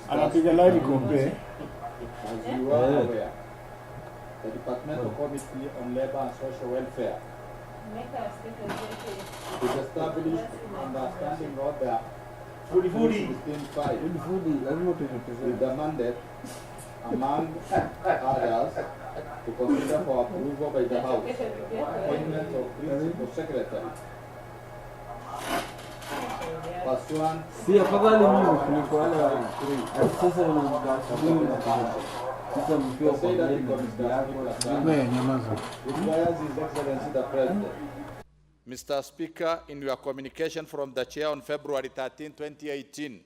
anapiga line compare. As you are aware, the Departmental Committee on Labor and Social Welfare is established under Standing Order 16.5 with the mandate, among others, to consider for approval by the House appointment of Principal Secretary. Pursuant Si afadhali mimi kuliko wale wa sasa wanamkasubiri sasa mkiwa kwa requires His Excellency the President. Mr. Speaker, in your communication from the Chair on February 13, 2018,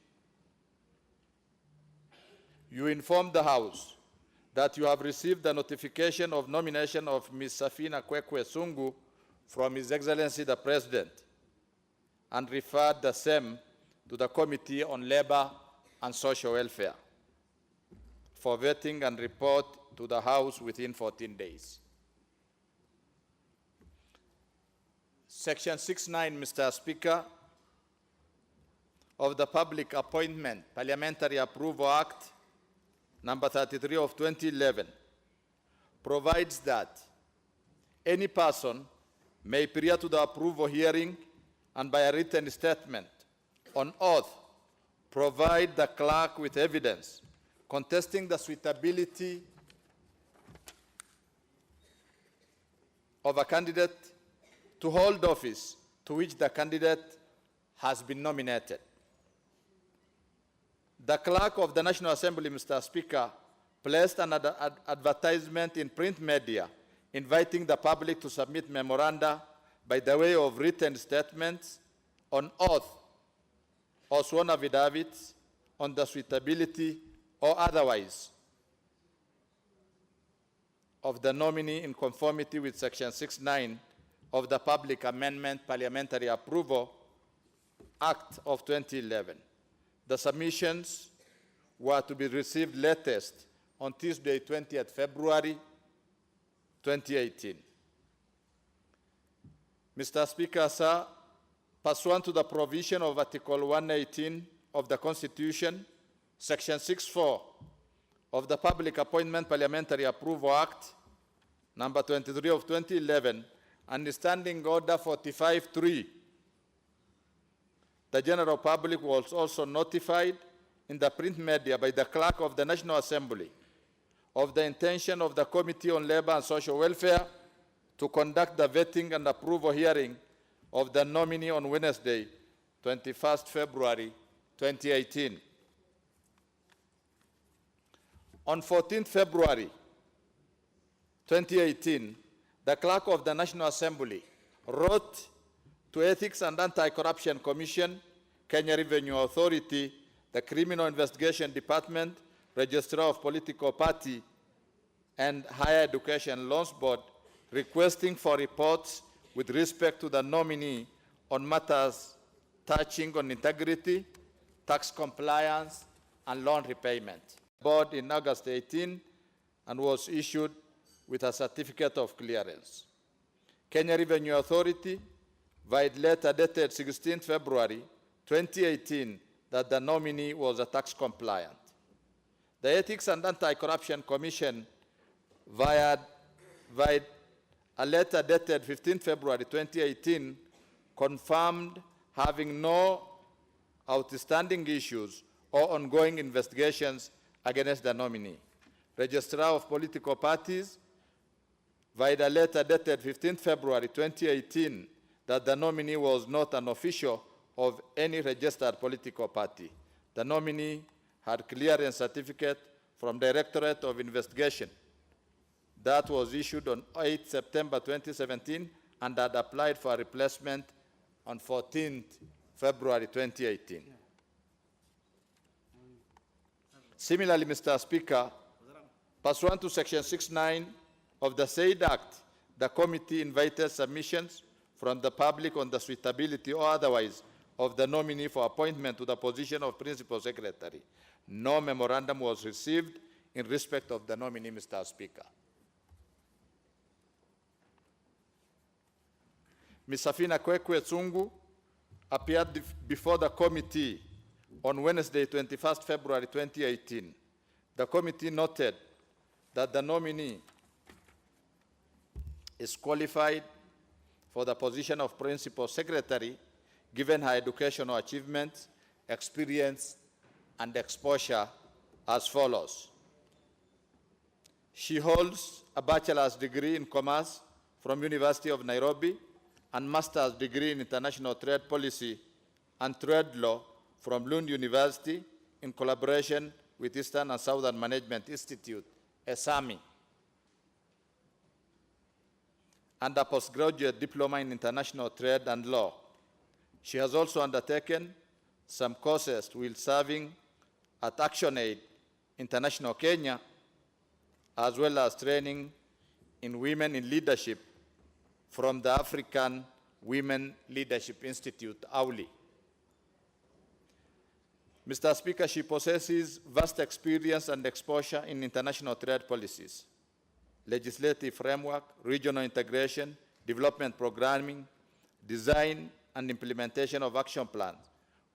you informed the House that you have received the notification of nomination of Ms. Safina Kwekwe Sungu from His Excellency the President and referred the same to the Committee on Labor and Social Welfare for vetting and report to the House within 14 days. Section 6.9, Mr. Speaker, of the Public Appointment Parliamentary Approval Act, number 33 of 2011, provides that any person may, prior to the approval hearing and by a written statement on oath, provide the clerk with evidence contesting the suitability of a candidate to hold office to which the candidate has been nominated. The clerk of the National Assembly, Mr. Speaker, placed an advertisement in print media inviting the public to submit memoranda by the way of written statements on oath or sworn affidavits on the suitability or otherwise of the nominee in conformity with Section 6.9 of the Public Amendment Parliamentary Approval Act of 2011. The submissions were to be received latest on Tuesday, 20th February 2018. Mr. Speaker, sir, pursuant to the provision of Article 118 of the Constitution, Section 6.4 of the Public Appointment Parliamentary Approval Act, number 23 of 2011, and the Standing Order 45.3, the general public was also notified in the print media by the clerk of the National Assembly of the intention of the Committee on Labor and Social Welfare to conduct the vetting and approval hearing of the nominee on Wednesday, 21st February 2018. On 14th February 2018, the clerk of the National Assembly wrote to Ethics and Anti-Corruption Commission, Kenya Revenue Authority, the Criminal Investigation Department, Registrar of Political Party, and Higher Education Loans Board, requesting for reports with respect to the nominee on matters touching on integrity, tax compliance, and loan repayment. Board in August 18 and was issued with a certificate of clearance. Kenya Revenue Authority, via letter dated 16 February 2018, that the nominee was a tax compliant. The Ethics and Anti-Corruption Commission, via a letter dated 15 February 2018, confirmed having no outstanding issues or ongoing investigations against the nominee. Registrar of Political Parties, via a letter dated 15 February 2018, that the nominee was not an official of any registered political party. The nominee had clearance certificate from Directorate of Investigation that was issued on 8 September 2017 and had applied for a replacement on 14th February 2018. Similarly, Mr. Speaker, pursuant to Section 6.9 of the said Act, the committee invited submissions from the public on the suitability or otherwise of the nominee for appointment to the position of Principal Secretary. No memorandum was received in respect of the nominee, Mr. Speaker. Ms. Safina Kwekwe Sungu appeared before the committee On Wednesday, 21st February 2018, the committee noted that the nominee is qualified for the position of Principal Secretary given her educational achievements, experience, and exposure as follows. She holds a bachelor's degree in commerce from University of Nairobi and master's degree in international trade policy and trade law from Lund University in collaboration with Eastern and Southern Management Institute, ESAMI, and a postgraduate diploma in international trade and law. She has also undertaken some courses while serving at ActionAid International Kenya, as well as training in Women in Leadership from the African Women Leadership Institute, AWLI. Mr. Speaker, she possesses vast experience and exposure in international trade policies, legislative framework, regional integration, development programming, design and implementation of action plans,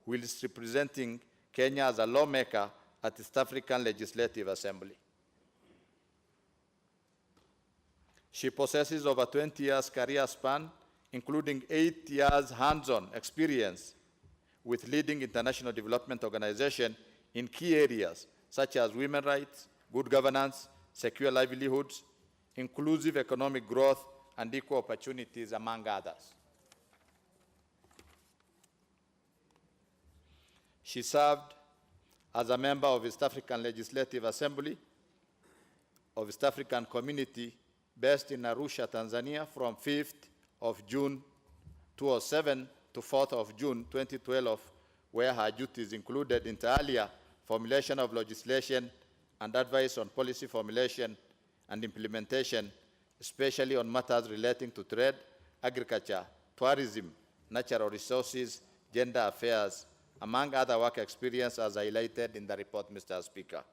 whilst representing Kenya as a lawmaker at East African Legislative Assembly. She possesses over 20 years career span, including 8 years hands-on experience with leading international development organizations in key areas such as women's rights, good governance, secure livelihoods, inclusive economic growth, and equal opportunities, among others. She served as a member of East African Legislative Assembly of East African Community based in Arusha, Tanzania from 5th of June 2007 to 4th of June 2012, where her duties included inter alia formulation of legislation and advice on policy formulation and implementation, especially on matters relating to trade, agriculture, tourism, natural resources, gender affairs, among other work experience as highlighted in the report, Mr. Speaker.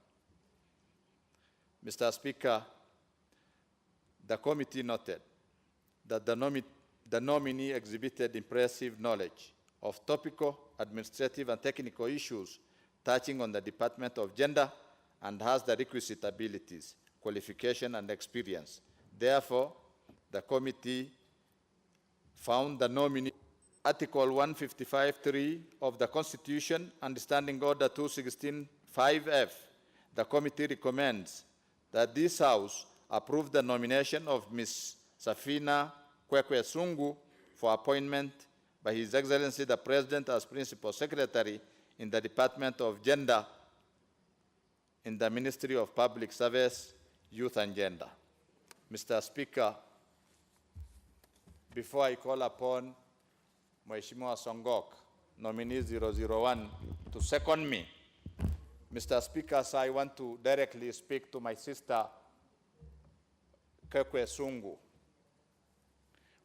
Mr. Speaker, the committee noted that the nominee exhibited impressive knowledge of topical, administrative, and technical issues touching on the Department of Gender and has the requisite abilities, qualification, and experience. Therefore, the committee found the nominee Article 155.3 of the Constitution and Standing Order 216.5F. The committee recommends that this House approve the nomination of Ms. Safina Kwekwe Sungu for appointment by His Excellency the President as Principal Secretary in the Department of Gender in the Ministry of Public Service, Youth and Gender. Mr. Speaker, before I call upon Mheshimiwa Songok, nominee 001, to second me, Mr. Speaker, so I want to directly speak to my sister, Kwekwe Sungu.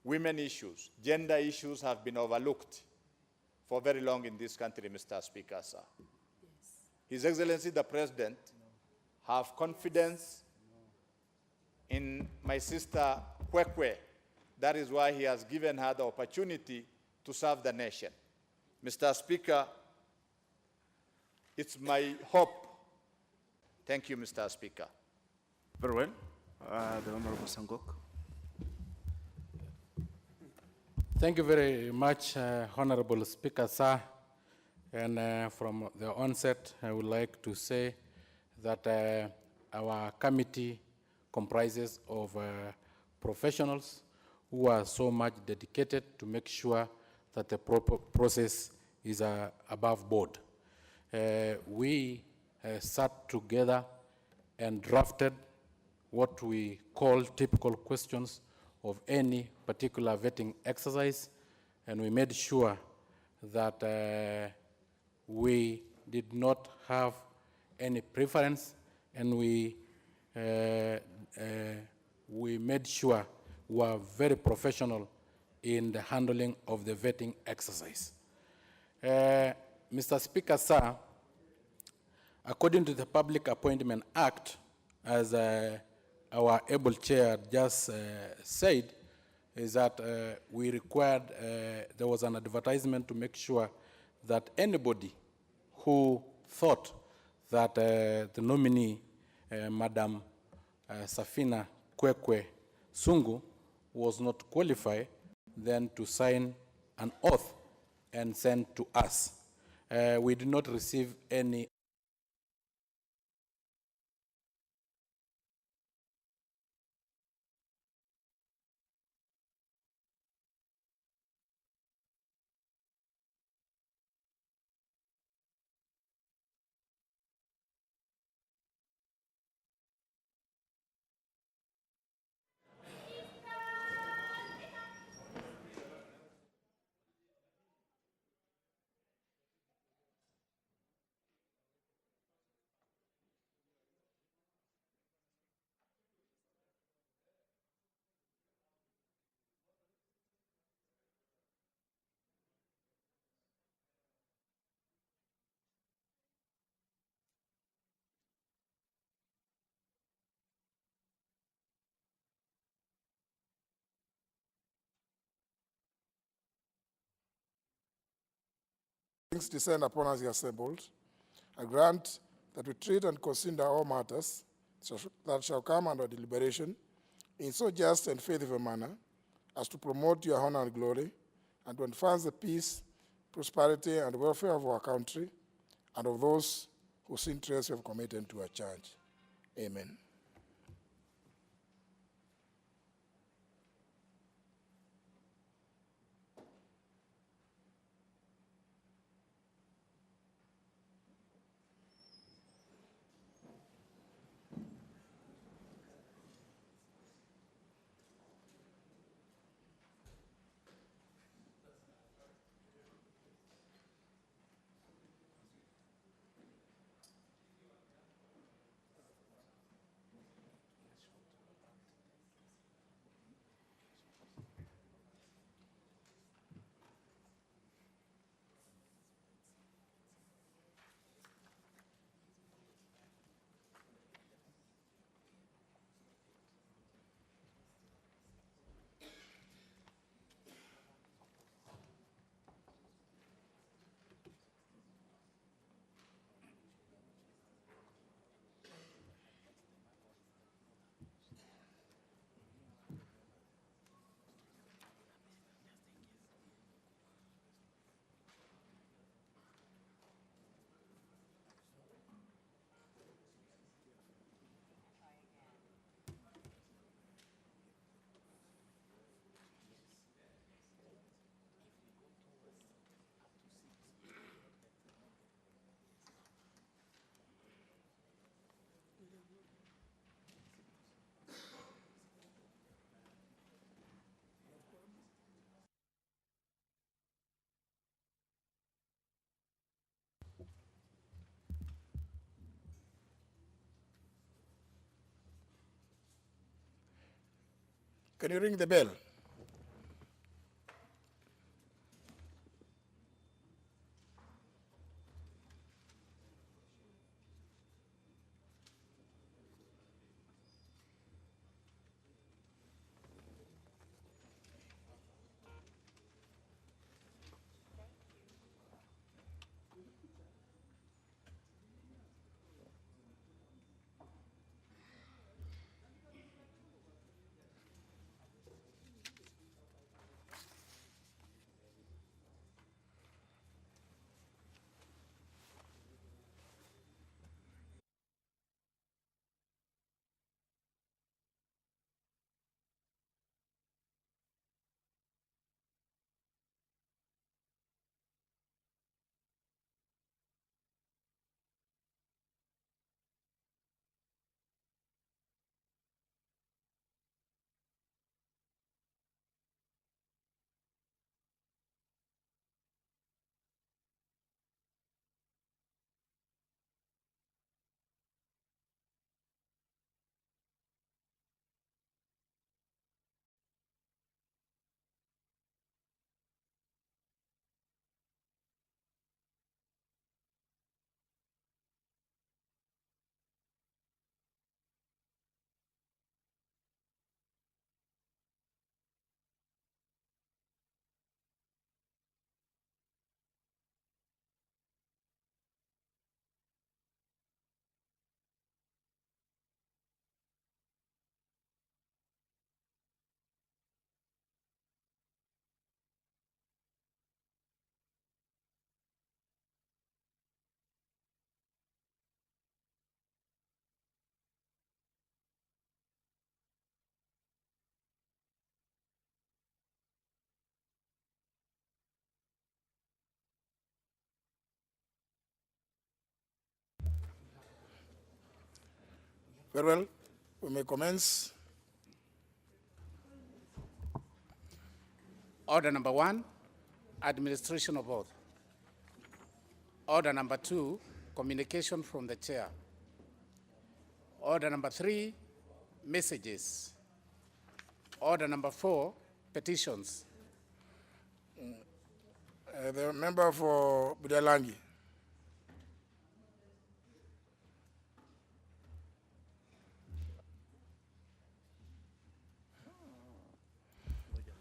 Women issues, gender issues have been overlooked for very long in this country, Mr. Speaker, sir. Yes. His Excellency the President have confidence in my sister Kwekwe. That is why he has given her the opportunity to serve the nation. Mr. Speaker, it's my hope. Thank you, Mr. Speaker. Very well. The Honorable Sangok. Thank you very much, Honorable Speaker, sir. And from the onset, I would like to say that our committee comprises of professionals who are so much dedicated to make sure that the proper process is above board. We sat together and drafted what we call typical questions of any particular vetting exercise, and we made sure that we did not have any preference, and we made sure we were very professional in the handling of the vetting exercise. Mr. Speaker, sir, according to the Public Appointment Act, as our able chair just said, is that there was an advertisement to make sure that anybody who thought that the nominee, Madam Safina Kwekwe Sungu, was not qualified then to sign an oath and send to us. We did not receive any Things descend upon us assembled. I grant that we treat and consider all matters that shall come under deliberation in so just and faithful a manner as to promote your honor and glory and to advance the peace, prosperity, and welfare of our country and of those whose interests we have committed to our charge. Amen. Can you ring the bell? Very well. We may commence. Order number 1, administration of oath. Order number 2, communication from the chair. Order number 3, messages. Order number 4, petitions. The member for Budalangi.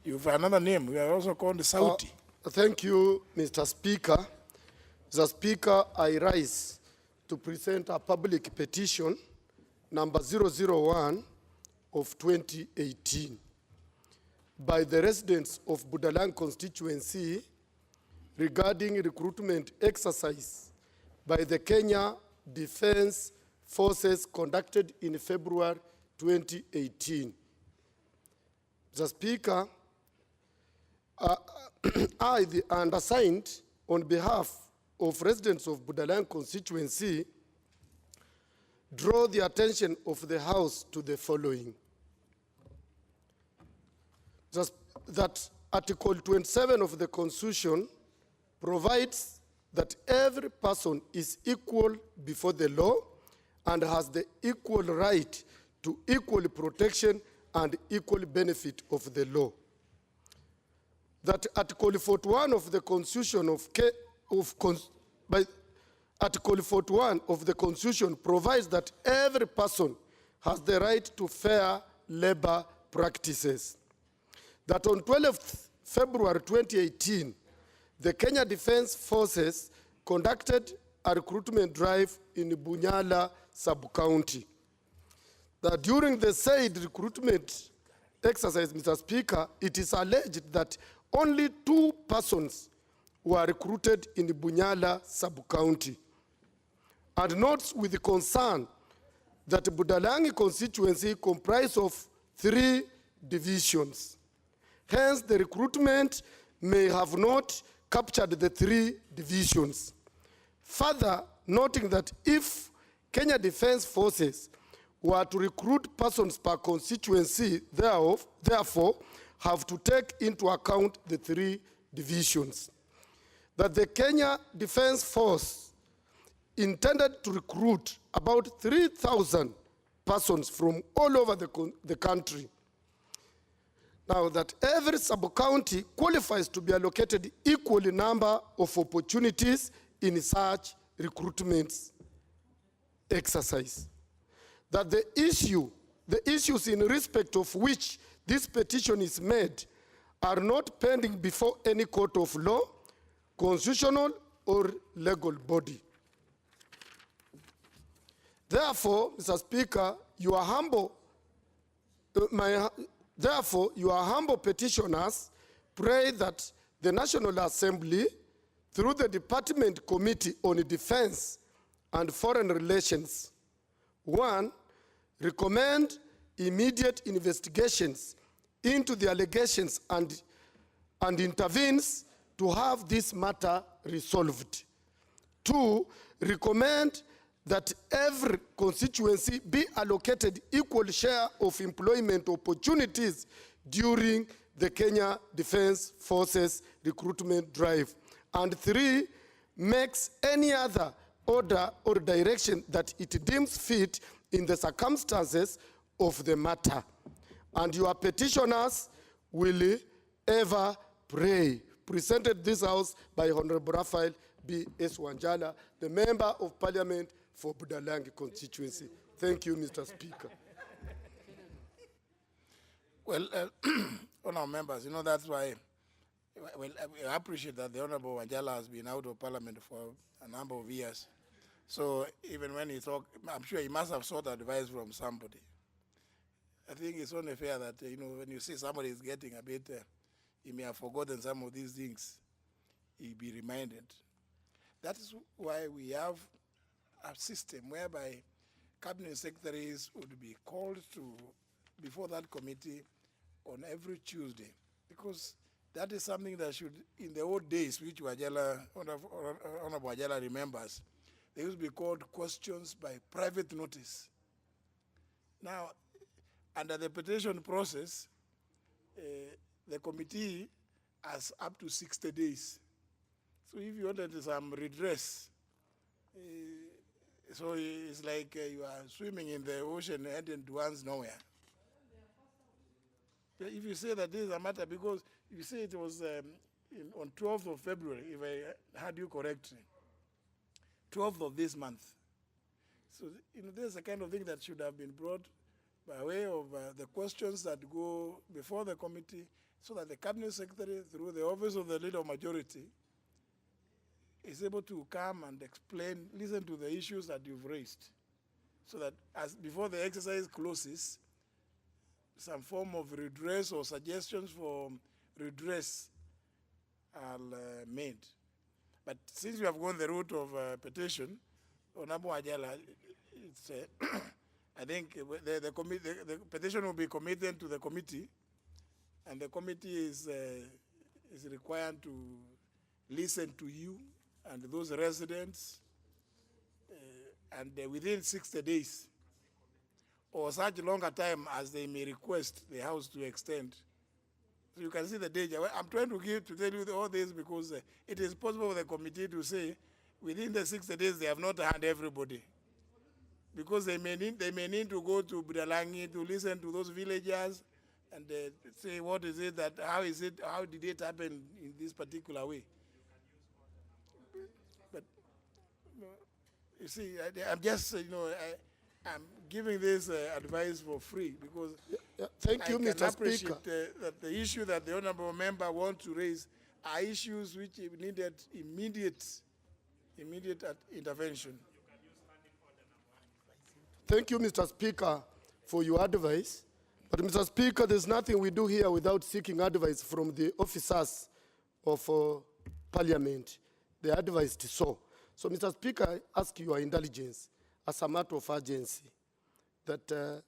You have another name. We are also called Sauti. Thank you, Mr. Speaker. Mr. Speaker, I rise to present a public petition number 001 of 2018 by the residents of Budalang constituency regarding recruitment exercise by the Kenya Defence Forces conducted in February 2018. Mr. Speaker, I, the undersigned, on behalf of residents of Budalang constituency, draw the attention of the House to the following. That Article 27 of the Constitution provides that every person is equal before the law and has the equal right to equal protection and equal benefit of the law. That Article 41 of the Constitution Article 41 of the Constitution provides that every person has the right to fair labor practices. That on 12th February 2018, the Kenya Defence Forces conducted a recruitment drive in Bunyala sub-county. That during the said recruitment exercise, Mr. Speaker, it is alleged that only 2 persons were recruited in the Bunyala sub-county, and notes with concern that Budalangi constituency comprised of 3 divisions. Hence, the recruitment may have not captured the 3 divisions. Further, noting that if Kenya Defence Forces were to recruit persons per constituency, therefore, have to take into account the 3 divisions. That the Kenya Defence Force intended to recruit about 3,000 persons from all over the country. Now that every sub-county qualifies to be allocated equal number of opportunities in such recruitment exercise. That the issues in respect of which this petition is made are not pending before any court of law, constitutional or legal body. Therefore, Mr. Speaker, your humble petitioners pray that the National Assembly, through the Department Committee on Defense and Foreign Relations, 1, recommend immediate investigations into the allegations and intervenes to have this matter resolved. 2, recommend that every constituency be allocated equal share of employment opportunities during the Kenya Defence Forces recruitment drive. And 3, makes any other order or direction that it deems fit in the circumstances of the matter. And your petitioners will ever pray. Presented this House by Honorable Raphael B. S. Wanjala, the Member of Parliament for Budalangi constituency. Thank you, Mr. Speaker. Well, honourable members, you know that's why, well, I appreciate that the Honourable Wanjala has been out of Parliament for a number of years. So even when he talked, I'm sure he must have sought advice from somebody. I think it's only fair that, you know, when you see somebody is getting a bit, he may have forgotten some of these things, he'll be reminded. That is why we have a system whereby cabinet secretaries would be called to before that committee on every Tuesday, because that is something that should, in the old days, which Honorable Wajala remembers, they used to be called questions by private notice. Now, under the petition process, the committee has up to 60 days. So if you wanted some redress, so it's like you are swimming in the ocean heading towards nowhere. If you say that this is a matter, because you say it was on 12th of February, if I heard you correctly, 12th of this month. So, there's a kind of thing that should have been brought by way of the questions that go before the committee, so that the cabinet secretary, through the office of the leader of majority, is able to come and explain, listen to the issues that you've raised, so that before the exercise closes, some form of redress or suggestions for redress are made. But since you have gone the route of petition, Honorable Ajala, it's, I think the petition will be committed to the committee, and the committee is required to listen to you and those residents, and within 60 days, or such longer time as they may request the House to extend. So you can see the danger. I'm trying to tell you all this because it is possible for the committee to say within the 60 days they have not had everybody, because they may need to go to Budalangi to listen to those villagers and say what is it that how did it happen in this particular way. But you see, I'm just I'm giving this advice for free because Thank you, I can Mr. appreciate Speaker. that the issue that the honourable member wants to raise are issues which needed immediate intervention. Thank you, Mr. Speaker, for your advice. But, Mr. Speaker, there's nothing we do here without seeking advice from the officers of Parliament. They advised so. So, Mr. Speaker, I ask your indulgence as a matter of urgency that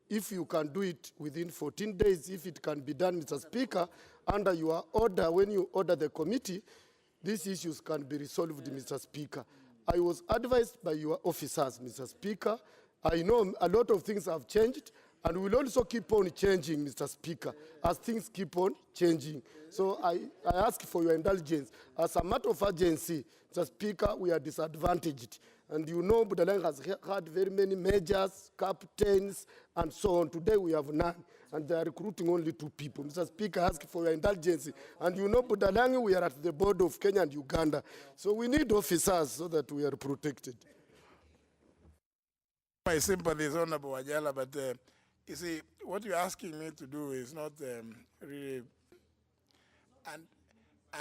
if you can do it within 14 days, if it can be done, Mr. Speaker, under your order, when you order the committee, these issues can be resolved, Mr. Speaker. I was advised by your officers, Mr. Speaker. I know a lot of things have changed, and will also keep on changing, Mr. Speaker, as things keep on changing. So I ask for your indulgence. As a matter of urgency, Mr. Speaker, we are disadvantaged. And you know Budalang has had very many majors, captains, and so on. Today we have none, and they are recruiting only 2 people. Mr. Speaker, I ask for your indulgence. And you know Budalang, we are at the border of Kenya and Uganda. So we need officers so that we are protected. My sympathies, Honorable Ajala, but you see, what you're asking me to do is not really,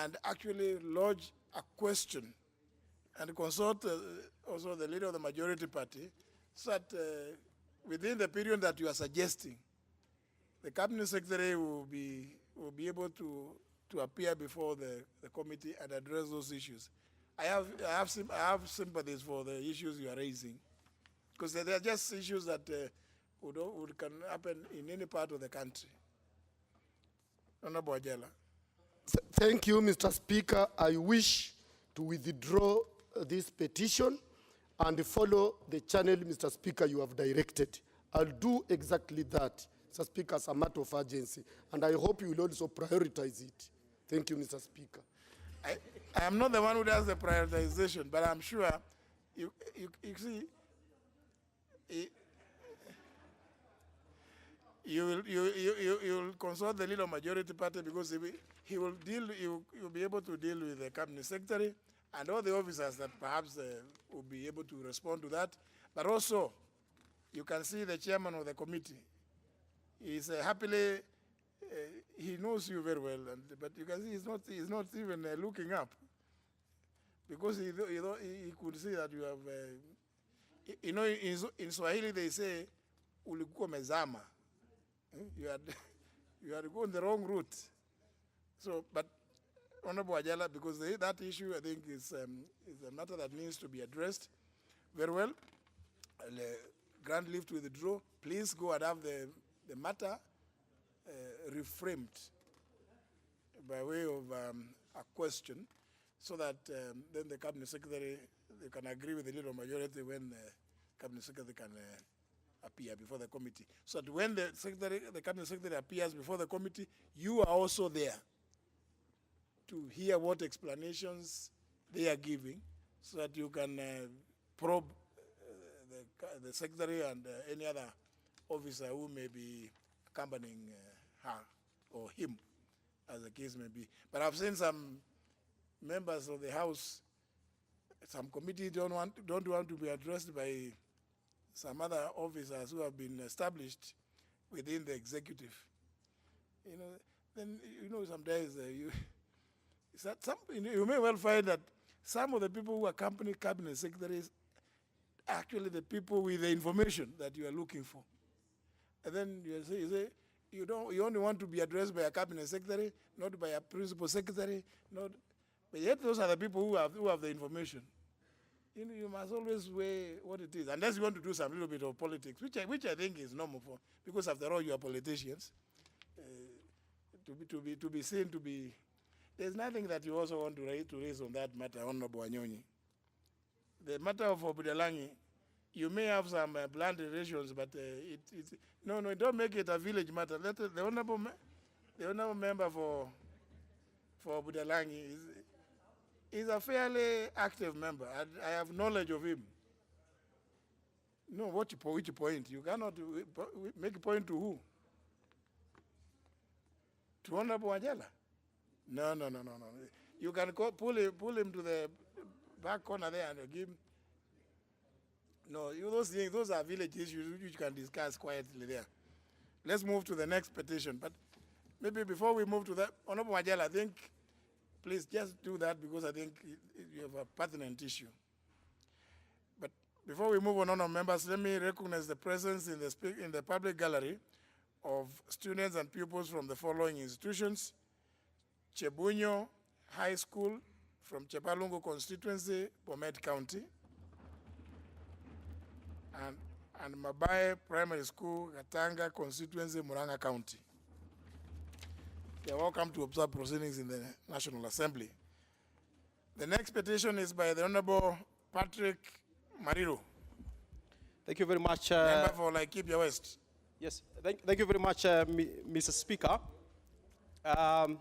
and actually lodge a question and consult also the leader of the majority party, so that within the period that you are suggesting, the cabinet secretary will be able to appear before the committee and address those issues. I have sympathies for the issues you are raising, because they are just issues that can happen in any part of the country. Honorable Ajala. Thank you, Mr. Speaker. I wish to withdraw this petition and follow the channel, Mr. Speaker, you have directed. I'll do exactly that, Mr. Speaker, as a matter of urgency, and I hope you will also prioritize it. Thank you, Mr. Speaker. I am not the one who does the prioritization, but I'm sure you see, you will consult the leader of majority party, because he will be able to deal with the cabinet secretary and all the officers that perhaps will be able to respond to that. But also, you can see the chairman of the committee. He's happily, he knows you very well, but you can see he's not even looking up, because he could see that you have, in Swahili they say, ulikuwa mezama. You had gone the wrong route. So, but Honorable Ajala, because that issue, I think, is a matter that needs to be addressed very well. I'll, grant leave to withdraw. Please go and have the matter reframed by way of a question, so that then the cabinet secretary, they can agree with the leader majority when the cabinet secretary can appear before the committee. So that when the cabinet secretary appears before the committee, you are also there to hear what explanations they are giving, so that you can probe the secretary and any other officer who may be accompanying her or him, as the case may be. But I've seen some members of the House, some committees don't want to be addressed by some other officers who have been established within the executive. Then sometimes you may well find that some of the people who accompany cabinet secretaries are actually the people with the information that you are looking for. And then you say you only want to be addressed by a cabinet secretary, not by a principal secretary, but yet those are the people who have the information. You must always weigh what it is, unless you want to do some little bit of politics, which I think is normal for, because after all you are politicians. To be seen to be, there's nothing that you also want to raise on that matter, Honorable Wanyonyi. The matter of Obudalangi, you may have some blunt relations, but don't make it a village matter. The honorable member for Obudalangi is a fairly active member. I have knowledge of him. No, which point? You cannot make a point to who? To Honorable Wajala? No. You can pull him to the back corner there and give him. No, those things, those are village issues which you can discuss quietly there. Let's move to the next petition. But maybe before we move to that, Honorable Wajala, I think, please just do that, because I think you have a pertinent issue. But before we move on, honorable members, let me recognize the presence in the public gallery of students and pupils from the following institutions: Chebunyo High School from Chepalungu constituency, Bomet County, and Mabaye Primary School, Katanga constituency, Muranga County. They are welcome to observe proceedings in the National Assembly. The next petition is by the Honorable Patrick Mariro. Thank you very much. Member for Laikipia West. Yes, thank you very much, Mr. Speaker. And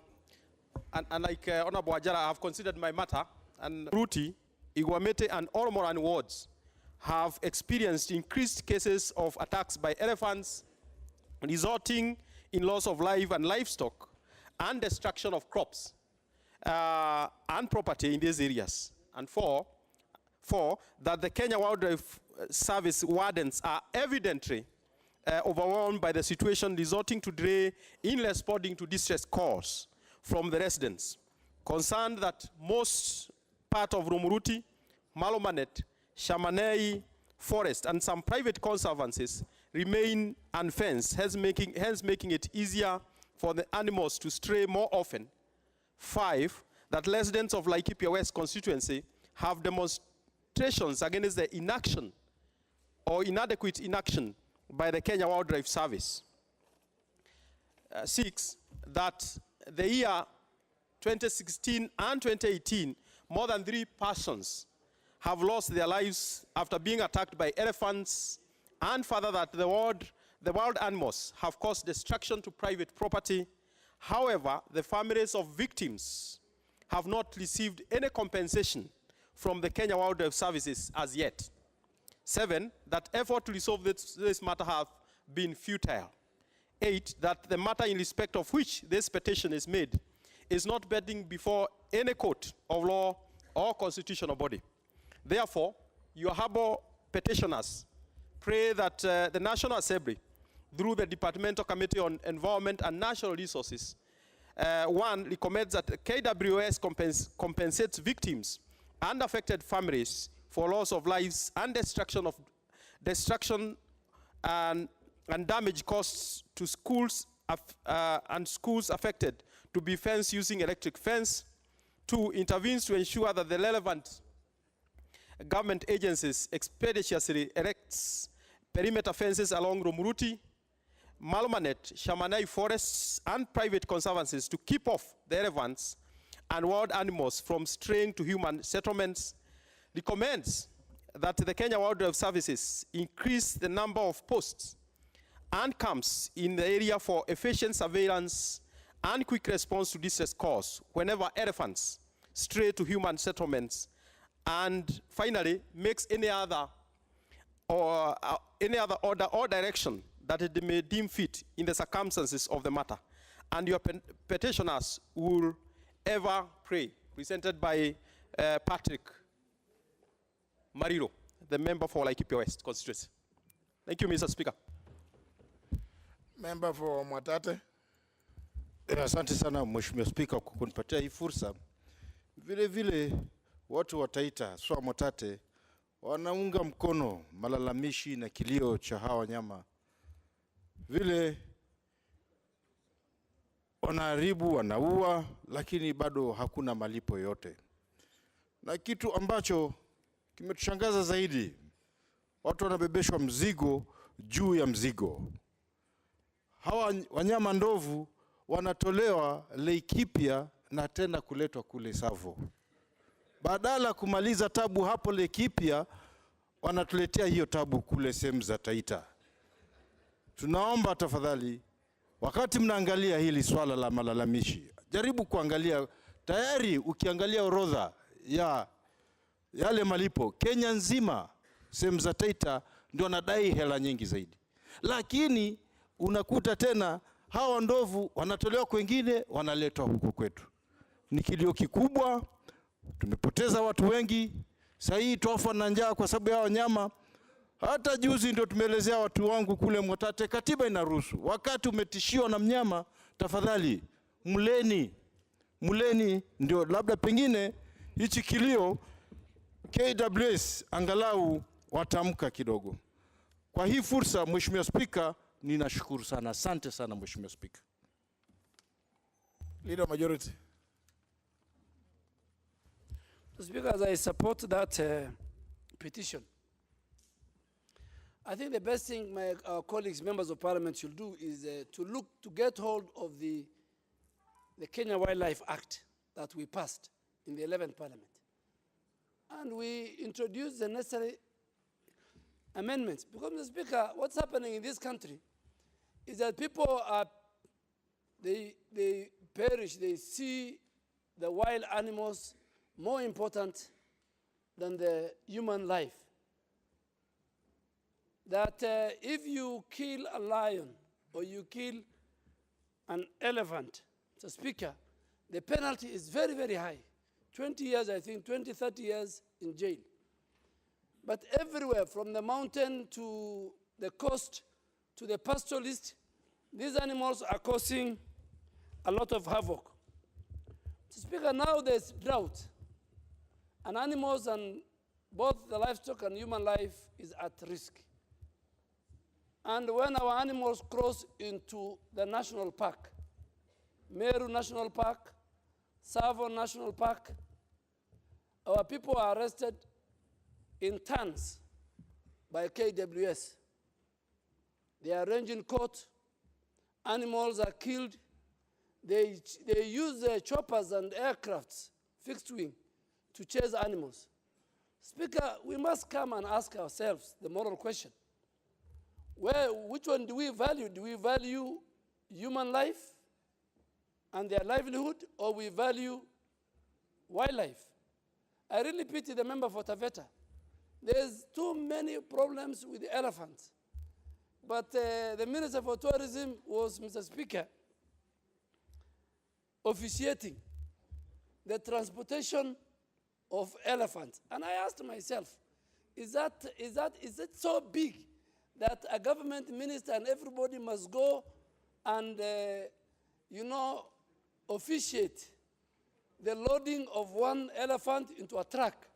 like Honorable Wajara, I have considered my matter, and Ruti, Iguamete, and Oromoran wards have experienced increased cases of attacks by elephants, resulting in loss of life and livestock, and destruction of crops and property in these areas. And four, that the Kenya Wildlife Service wardens are evidently overwhelmed by the situation, resulting to delay in responding to distress calls from the residents, concerned that most part of Rumuruti, Malomanet, Shamanei forest and some private conservancies remain unfenced, hence making it easier for the animals to stray more often. 5, that residents of Laikipia West constituency have demonstrations against the inaction or inadequate inaction by the Kenya Wildlife Service. 6, that the year 2016 and 2018, more than 3 persons have lost their lives after being attacked by elephants, and further that the wild animals have caused destruction to private property. However, the families of victims have not received any compensation from the Kenya Wildlife Services as yet. 7, that effort to resolve this matter have been futile. 8, that the matter in respect of which this petition is made is not pending before any court of law or constitutional body. Therefore, your humble petitioners pray that the National Assembly, through the Departmental Committee on Environment and Natural Resources, 1, recommends that the KWS compensates victims and affected families for loss of lives and destruction and damage caused to schools and schools affected to be fenced using electric fence. 2, intervenes to ensure that the relevant government agencies expeditiously erects perimeter fences along Rumuruti, Malmanet, Shamanai forests, and private conservancies to keep off the elephants and wild animals from straying to human settlements. Recommends that the Kenya Wildlife Services increase the number of posts and camps in the area for efficient surveillance and quick response to distress calls whenever elephants stray to human settlements, and finally makes any other order or direction that it may deem fit in the circumstances of the matter. And your petitioners will ever pray. Presented by Patrick Mariro, the member for Laikipia West constituency. Thank you, Mr. Speaker. Member for Mwatate. Asante sana Mheshimiwa Spika kwa kunipatia hii fursa. Vile vile watu wa Taita swa Mwatate wanaunga mkono malalamishi na kilio cha hawa wanyama. Vile wanaharibu, wanaua, lakini bado hakuna malipo yote. Na kitu ambacho kimetushangaza zaidi, watu wanabebeshwa mzigo juu ya mzigo. Hawa wanyama ndovu wanatolewa Laikipia na tena kuletwa kule Savo. Badala kumaliza tabu hapo Laikipia, wanatuletea hiyo tabu kule sehemu za Taita. Tunaomba tafadhali, wakati mnaangalia hili swala la malalamishi, jaribu kuangalia, tayari ukiangalia orodha ya yale malipo, Kenya nzima sehemu za Taita ndio wanadai hela nyingi zaidi. Lakini unakuta tena hawa ndovu wanatolewa kwengine, wanaletwa huko kwetu. Ni kilio kikubwa, tumepoteza watu wengi, sasa hii twafa na njaa kwa sababu ya wanyama. Hata juzi ndio tumeelezea watu wangu kule Mwatate, katiba inaruhusu. Wakati umetishiwa na mnyama, tafadhali muleni ndio labda pengine hichi kilio KWS angalau watamka kidogo. Kwa hii fursa Mheshimiwa Spika, ninashukuru sana. Asante sana Mheshimiwa Spika. Leader Majority. Speaker, as I support that petition, I think the best thing our colleagues, members of parliament, should do is to get hold of the Kenya Wildlife Act that we passed in the 11th parliament. And we introduced the necessary amendments. Because, Mr. Speaker, what's happening in this country is that people they perish, they see the wild animals more important than the human life. That if you kill a lion or you kill an elephant, Mr. Speaker, the penalty is very, very high. 20 years, I think, 20, 30 years in jail. But everywhere, from the mountain to the coast to the pastoralist, these animals are causing a lot of havoc. Mr. Speaker, now there's drought, and animals and both the livestock and human life is at risk. And when our animals cross into the national park, Meru National Park, Savo National Park, our people are arrested in tons by KWS. They are arraigned in court, animals are killed, they use choppers and aircrafts, fixed wing, to chase animals. Speaker, we must come and ask ourselves the moral question. Which one do we value? Do we value human life and their livelihood, or we value wildlife? I really pity the member for Taveta. There's too many problems with the elephants. But the Minister for Tourism was, Mr. Speaker, officiating the transportation of elephants. And I asked myself, is it so big that a government minister and everybody must go and, officiate the loading of one elephant into a truck?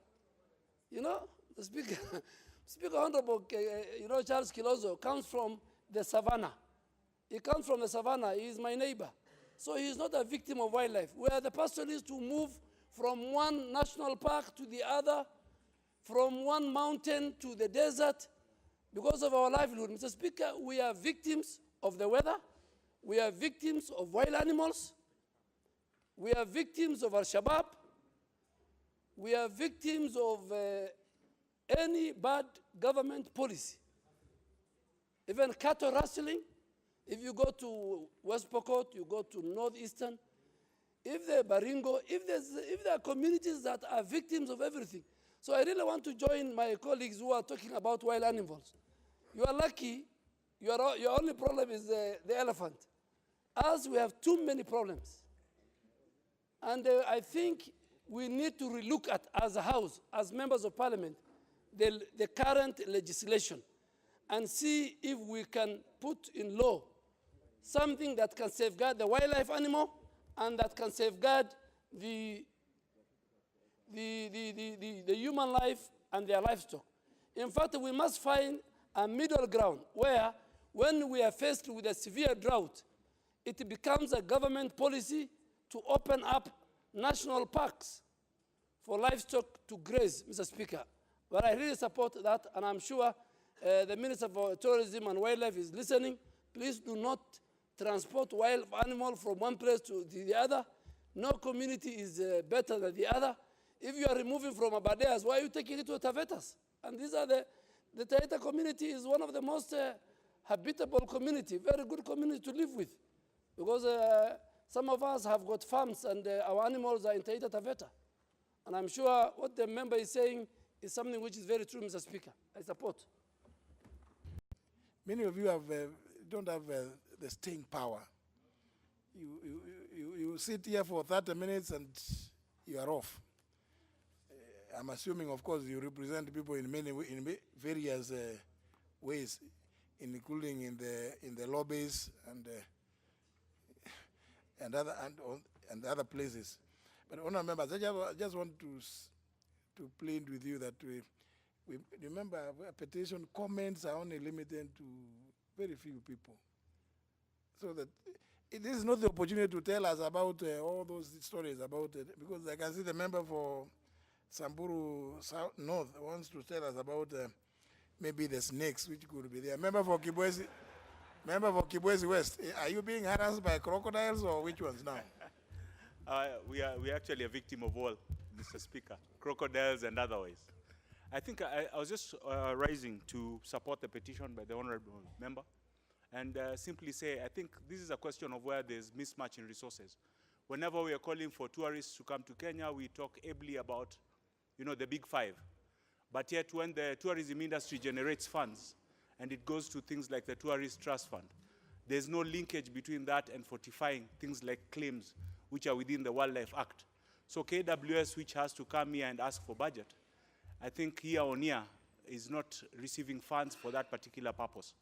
The Speaker, Speaker Honorable, Charles Kilozo comes from the savannah. He comes from the savannah. He is my neighbor. So he is not a victim of wildlife. Where the pastoralists to move from one national park to the other, from one mountain to the desert, because of our livelihood. Mr. Speaker, we are victims of the weather. We are victims of wild animals. We are victims of Al-Shabaab. We are victims of any bad government policy. Even cattle rustling, if you go to West Pokot, you go to Northeastern, if they're Baringo, if there are communities that are victims of everything. So I really want to join my colleagues who are talking about wild animals. You are lucky, your only problem is the elephant. Us, we have too many problems. And I think we need to relook at, as a House, as members of Parliament, the current legislation and see if we can put in law something that can safeguard the wildlife animal and that can safeguard the human life and their livestock. In fact, we must find a middle ground where when we are faced with a severe drought, it becomes a government policy to open up national parks for livestock to graze, Mr. Speaker. But I really support that, and I'm sure the Minister for Tourism and Wildlife is listening. Please do not transport wild animal from one place to the other. No community is better than the other. If you are removing from Abadeas, why are you taking it to Tavetas? And these are the Taita community is one of the most habitable community, very good community to live with. Because some of us have got farms and our animals are in Taita Taveta. And I'm sure what the member is saying is something which is very true, Mr. Speaker. I support. Many of you don't have the staying power. You sit here for 30 minutes and you are off. I'm assuming, of course, you represent people in various ways, including in the lobbies and other places. But honourable members, I just want to plead with you that we remember petition comments are only limited to very few people. So that this is not the opportunity to tell us about all those stories about it, because I can see the member for Samburu South North wants to tell us about maybe the snakes which could be there. Member for Kibwezi West, are you being harassed by crocodiles or which ones now? We are actually a victim of all, Mr. Speaker, crocodiles and otherwise. I think I was just rising to support the petition by the honorable member and simply say, I think this is a question of where there's mismatch in resources. Whenever we are calling for tourists to come to Kenya, we talk ably about, the big five. But yet when the tourism industry generates funds and it goes to things like the Tourist Trust Fund, there's no linkage between that and fortifying things like claims which are within the Wildlife Act. So KWS, which has to come here and ask for budget, I think year on year is not receiving funds for that particular purpose.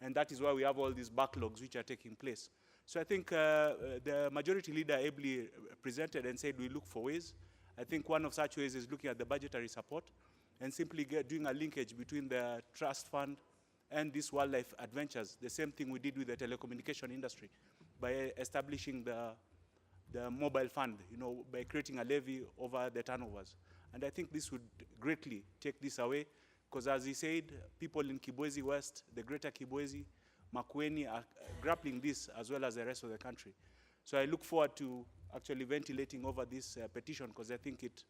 And that is why we have all these backlogs which are taking place. So I think the majority leader ably presented and said we look for ways. I think one of such ways is looking at the budgetary support and simply doing a linkage between the trust fund and these wildlife adventures. The same thing we did with the telecommunication industry by establishing the mobile fund, by creating a levy over the turnovers. And I think this would greatly take this away, because as he said, people in Kibwezi West, the greater Kibwezi, Makueni are grappling this as well as the rest of the country. So I look forward to actually ventilating over this petition, because I think it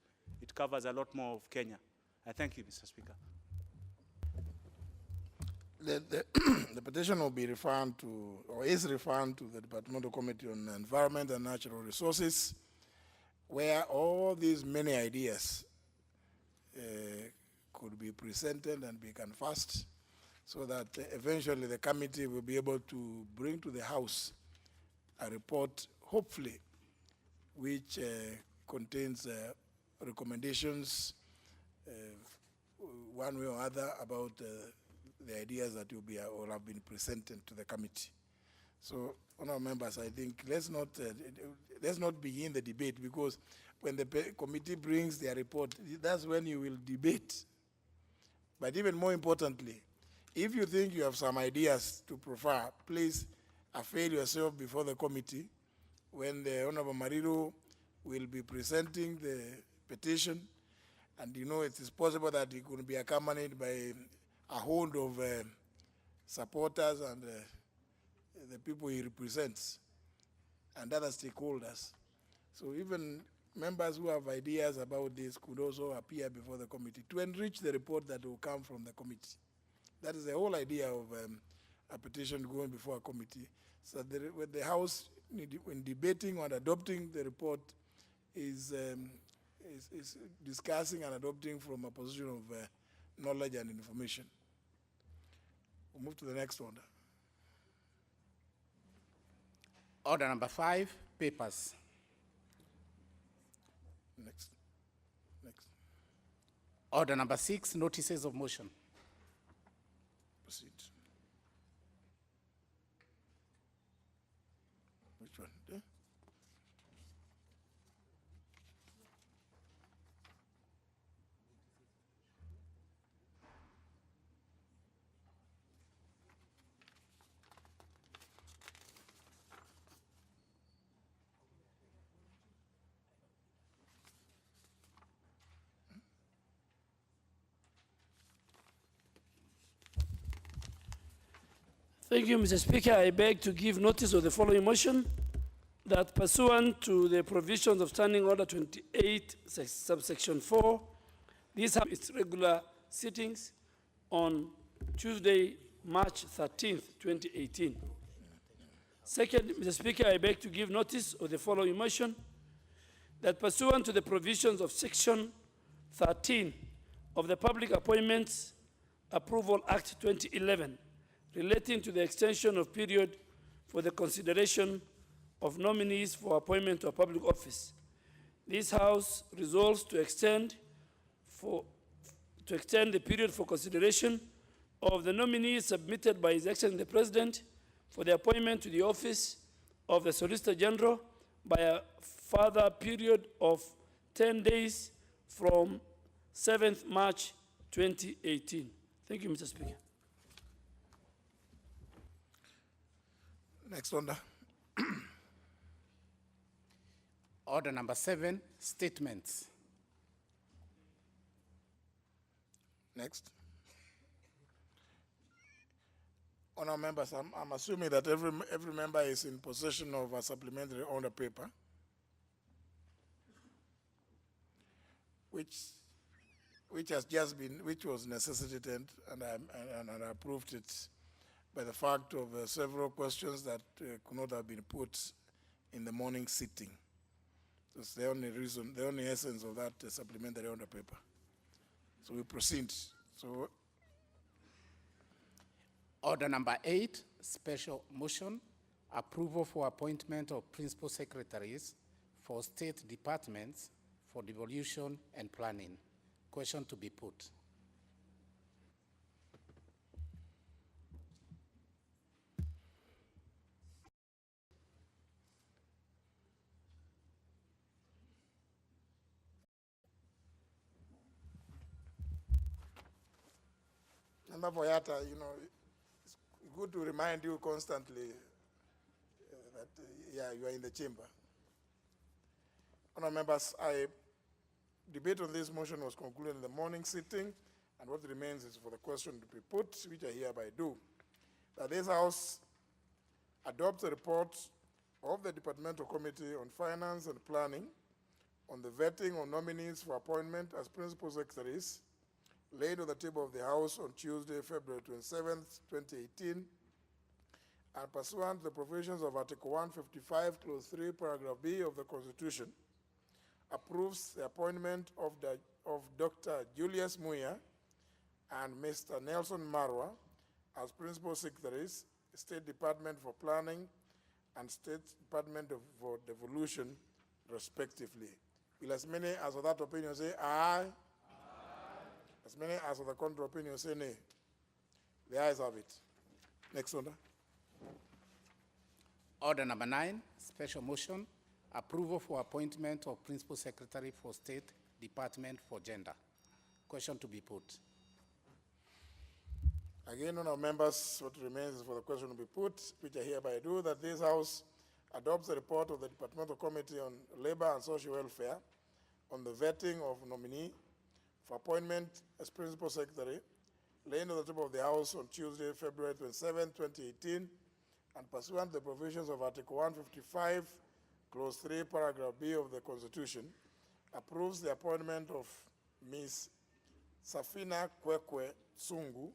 covers a lot more of Kenya. I thank you, Mr. Speaker. The petition will be referred to, or is referred to, the Departmental Committee on Environment and Natural Resources, where all these many ideas could be presented and be canvassed, so that eventually the committee will be able to bring to the House a report, hopefully, which contains recommendations one way or other about the ideas that will be or have been presented to the committee. So, honourable members, I think let's not begin the debate, because when the committee brings their report, that's when you will debate. But even more importantly, if you think you have some ideas to prefer, please avail yourself before the committee when the Honorable Mariro will be presenting the petition. And it is possible that it could be accompanied by a hold of supporters and the people he represents and other stakeholders. So even members who have ideas about this could also appear before the committee to enrich the report that will come from the committee. That is the whole idea of a petition going before a committee. So when the House, when debating or adopting the report, is discussing and adopting from a position of knowledge and information. We'll move to the next order. Order number 5, papers. Next. Next. Order number 6, notices of motion. Proceed. Which one? Yeah? Thank you, Mr. Speaker. I beg to give notice of the following motion that pursuant to the provisions of Standing Order 28, subsection 4, this has its regular sittings on Tuesday, March 13th, 2018. Second, Mr. Speaker, I beg to give notice of the following motion that pursuant to the provisions of Section 13 of the Public Appointments Approval Act 2011, relating to the extension of period for the consideration of nominees for appointment to a public office. This House resolves to extend the period for consideration of the nominees submitted by His Excellency the President for the appointment to the office of the Solicitor General by a further period of 10 days from 7th March 2018. Thank you, Mr. Speaker. Next order. Order number 7, statements. Next. Honourable members, I'm assuming that every member is in possession of a supplementary order paper, which was necessitated, and I approved it by the fact of several questions that could not have been put in the morning sitting. That's the only reason, the only essence of that supplementary order paper. So we proceed. So, order number 8, special motion, approval for appointment of principal secretaries for state departments for devolution and planning. Question to be put. Member Boyata, you know, it's good to remind you constantly that, yeah, you are in the chamber. Honourable members, debate on this motion was concluded in the morning sitting, and what remains is for the question to be put, which I hereby do, that this House adopts a report of the Departmental Committee on Finance and Planning on the vetting of nominees for appointment as principal secretaries, laid on the table of the House on Tuesday, February 27th, 2018, and pursuant to the provisions of Article 155, Clause 3, Paragraph B of the Constitution, approves the appointment of Dr. Julius Muya and Mr. Nelson Marwa as Principal Secretaries, State Department for Planning and State Department for Devolution, respectively. Will as many as of that opinion say aye? As many as of the contrary opinion say nay. The ayes have it. Next order. Order number 9, special motion, approval for appointment of Principal Secretary for State Department for Gender. Question to be put. Again, honourable members, what remains is for the question to be put, which I hereby do, that this House adopts the report of the Departmental Committee on Labour and Social Welfare on the vetting of nominee for appointment as Principal Secretary, laid on the table of the House on Tuesday, February 27, 2018, and pursuant to the provisions of Article 155, Clause 3, Paragraph B of the Constitution, approves the appointment of Ms. Safina Kwekwe Tsungu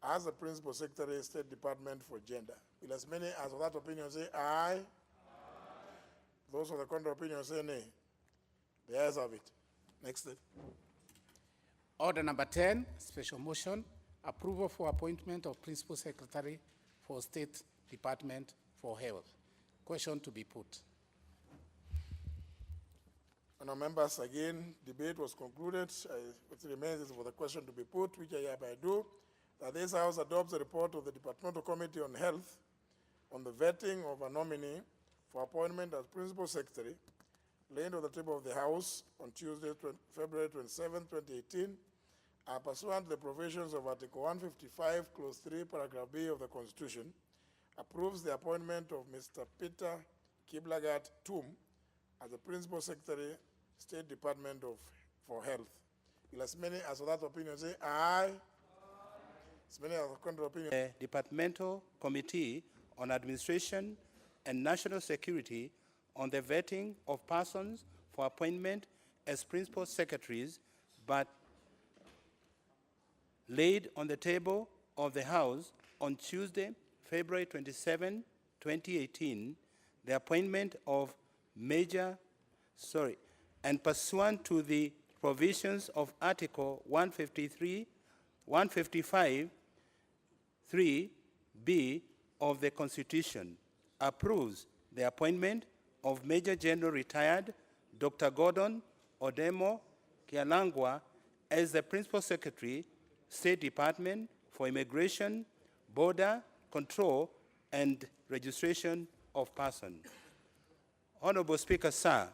as the Principal Secretary, State Department for Gender. Will as many as of that opinion say aye? Aye. Those of the contrary opinion say nay. The ayes have it. Next step. Order number 10, special motion, approval for appointment of Principal Secretary for State Department for Health. Question to be put. Honourable members, again, debate was concluded. What remains is for the question to be put, which I hereby do, that this House adopts the report of the Departmental Committee on Health on the vetting of a nominee for appointment as Principal Secretary, laid on the table of the House on Tuesday, February 27, 2018, and pursuant to the provisions of Article 155, Clause 3, Paragraph B of the Constitution, approves the appointment of Mr. Peter Kiblagat Tum as the Principal Secretary, State Department for Health. Will as many as of that opinion say aye? As many as of the contrary opinion. The Departmental Committee on Administration and National Security on the vetting of persons for appointment as Principal Secretaries, but laid on the table of the House on Tuesday, February 27, 2018, the appointment of and pursuant to the provisions of Article 155, 3B of the Constitution, approves the appointment of Major General Retired Dr. Gordon Odemo Kialangwa as the Principal Secretary, State Department for Immigration, Border Control, and Registration of Persons. Honorable Speaker, sir,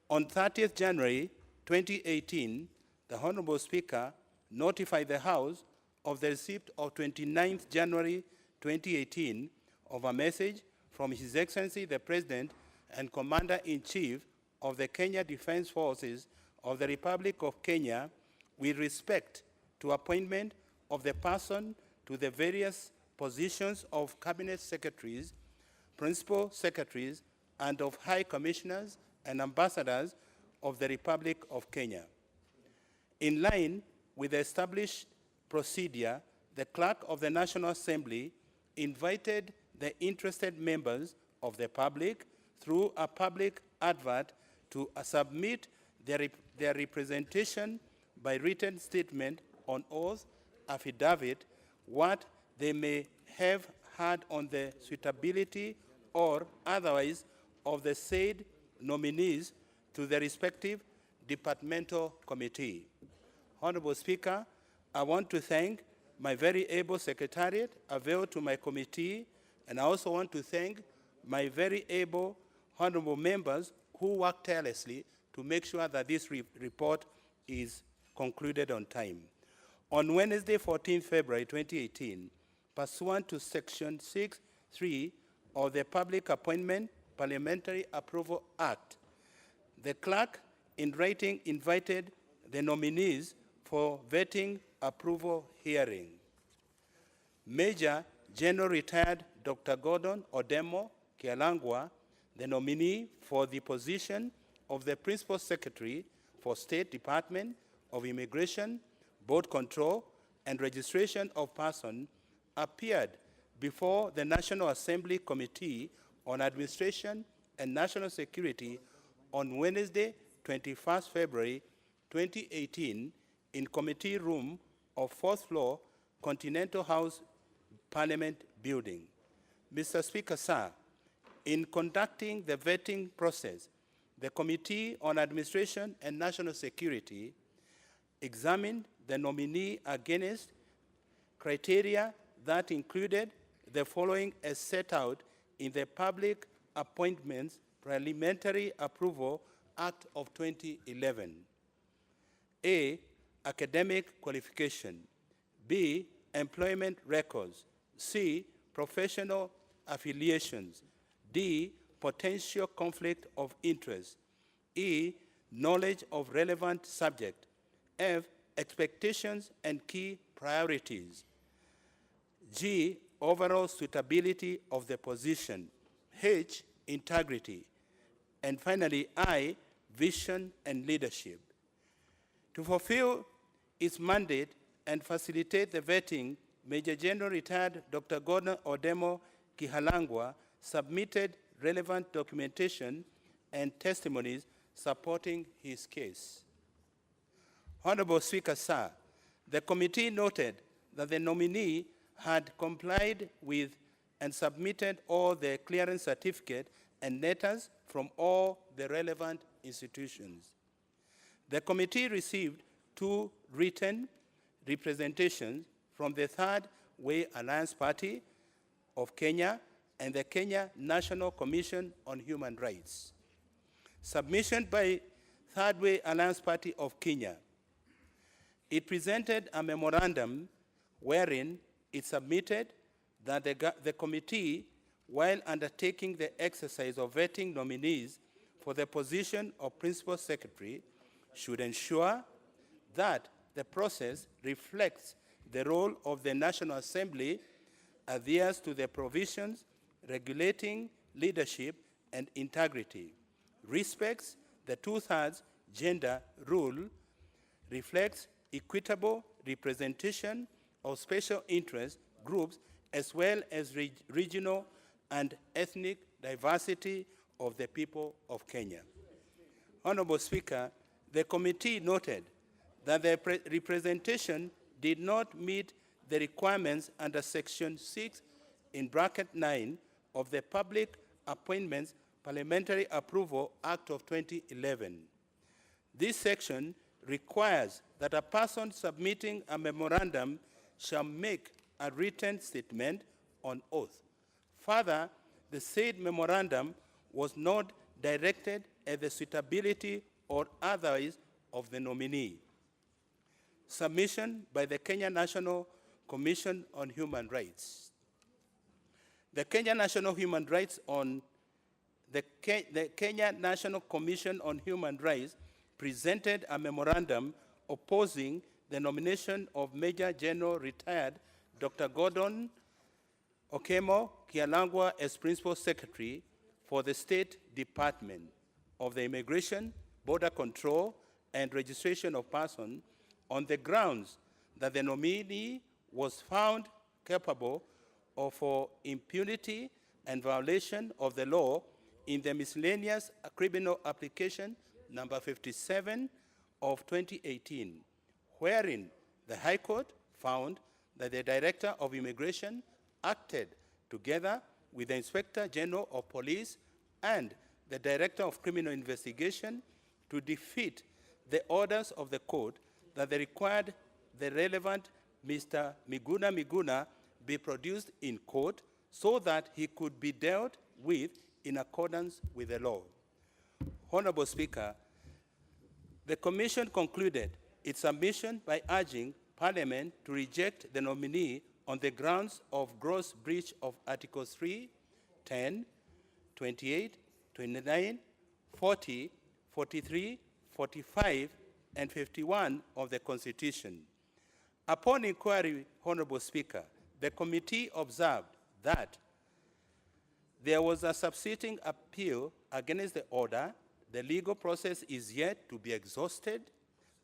on 30th January 2018, the Honorable Speaker notified the House of the receipt of 29th January 2018 of a message from His Excellency the President and Commander-in-Chief of the Kenya Defense Forces of the Republic of Kenya with respect to appointment of the person to the various positions of Cabinet Secretaries, Principal Secretaries, and of High Commissioners and Ambassadors of the Republic of Kenya. In line with the established procedure, the Clerk of the National Assembly invited the interested members of the public through a public advert to submit their representation by written statement on oath, affidavit, what they may have heard on the suitability or otherwise of the said nominees to the respective departmental committee. Honorable Speaker, I want to thank my very able secretariat available to my committee, and I also want to thank my very able honorable members who worked tirelessly to make sure that this report is concluded on time. On Wednesday, 14 February 2018, pursuant to Section 6(3) of the Public Appointment Parliamentary Approval Act, the clerk in writing invited the nominees for vetting approval hearing. Major General Retired Dr. Gordon Odemo Kialangwa, the nominee for the position of the Principal Secretary for State Department of Immigration, Border Control, and Registration of Persons, appeared before the National Assembly Committee on Administration and National Security on Wednesday, 21st February 2018, in committee room of 4th floor, Continental House, Parliament Building. Mr. Speaker, sir, in conducting the vetting process, the Committee on Administration and National Security examined the nominee against criteria that included the following as set out in the Public Appointments Parliamentary Approval Act of 2011. A, academic qualification. B, employment records. C, professional affiliations. D, potential conflict of interest. E, knowledge of relevant subject. F, expectations and key priorities. G, overall suitability of the position. H, integrity. And finally, I, vision, and leadership. To fulfill its mandate and facilitate the vetting, Major General Retired Dr. Gordon Odemo Kihalangwa submitted relevant documentation and testimonies supporting his case. Honorable Speaker, sir, the committee noted that the nominee had complied with and submitted all the clearance certificate and letters from all the relevant institutions. The committee received 2 written representations from the Third Way Alliance Party of Kenya and the Kenya National Commission on Human Rights. Submission by Third Way Alliance Party of Kenya. It presented a memorandum wherein it submitted that the committee, while undertaking the exercise of vetting nominees for the position of Principal Secretary, should ensure that the process reflects the role of the National Assembly, adheres to the provisions regulating leadership and integrity, respects the 2/3 gender rule, reflects equitable representation of special interest groups as well as regional and ethnic diversity of the people of Kenya. Honorable Speaker, the committee noted that the representation did not meet the requirements under Section 6 in bracket 9 of the Public Appointments Parliamentary Approval Act of 2011. This section requires that a person submitting a memorandum shall make a written statement on oath. Further, the said memorandum was not directed at the suitability or otherwise of the nominee. Submission by the Kenya National Commission on Human Rights. The Kenya National Human Rights on the Kenya National Commission on Human Rights presented a memorandum opposing the nomination of Major General Retired Dr. Gordon Okemo Kialangwa as Principal Secretary for the State Department of the Immigration, Border Control, and Registration of Persons on the grounds that the nominee was found capable of impunity and violation of the law in the miscellaneous criminal application number 57 of 2018, wherein the High Court found that the Director of Immigration acted together with the Inspector General of Police and the Director of Criminal Investigation to defeat the orders of the court that they required the relevant Mr. Miguna be produced in court so that he could be dealt with in accordance with the law. Honorable Speaker, the Commission concluded its submission by urging Parliament to reject the nominee on the grounds of gross breach of Articles 3, 10, 28, 29, 40, 43, 45, and 51 of the Constitution. Upon inquiry, Honorable Speaker, the committee observed that there was a subsisting appeal against the order. The legal process is yet to be exhausted.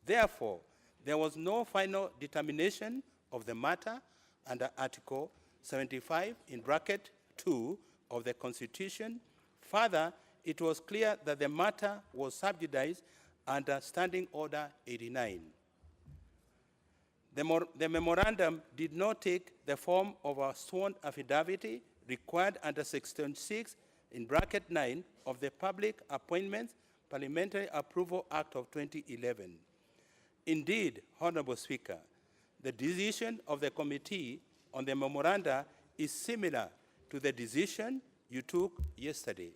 Therefore, there was no final determination of the matter under Article 75 in bracket 2 of the Constitution. Further, it was clear that the matter was subjudiced under Standing Order 89. The memorandum did not take the form of a sworn affidavit required under Section 6 in bracket 9 of the Public Appointments Parliamentary Approval Act of 2011. Indeed, Honorable Speaker, the decision of the committee on the memoranda is similar to the decision you took yesterday,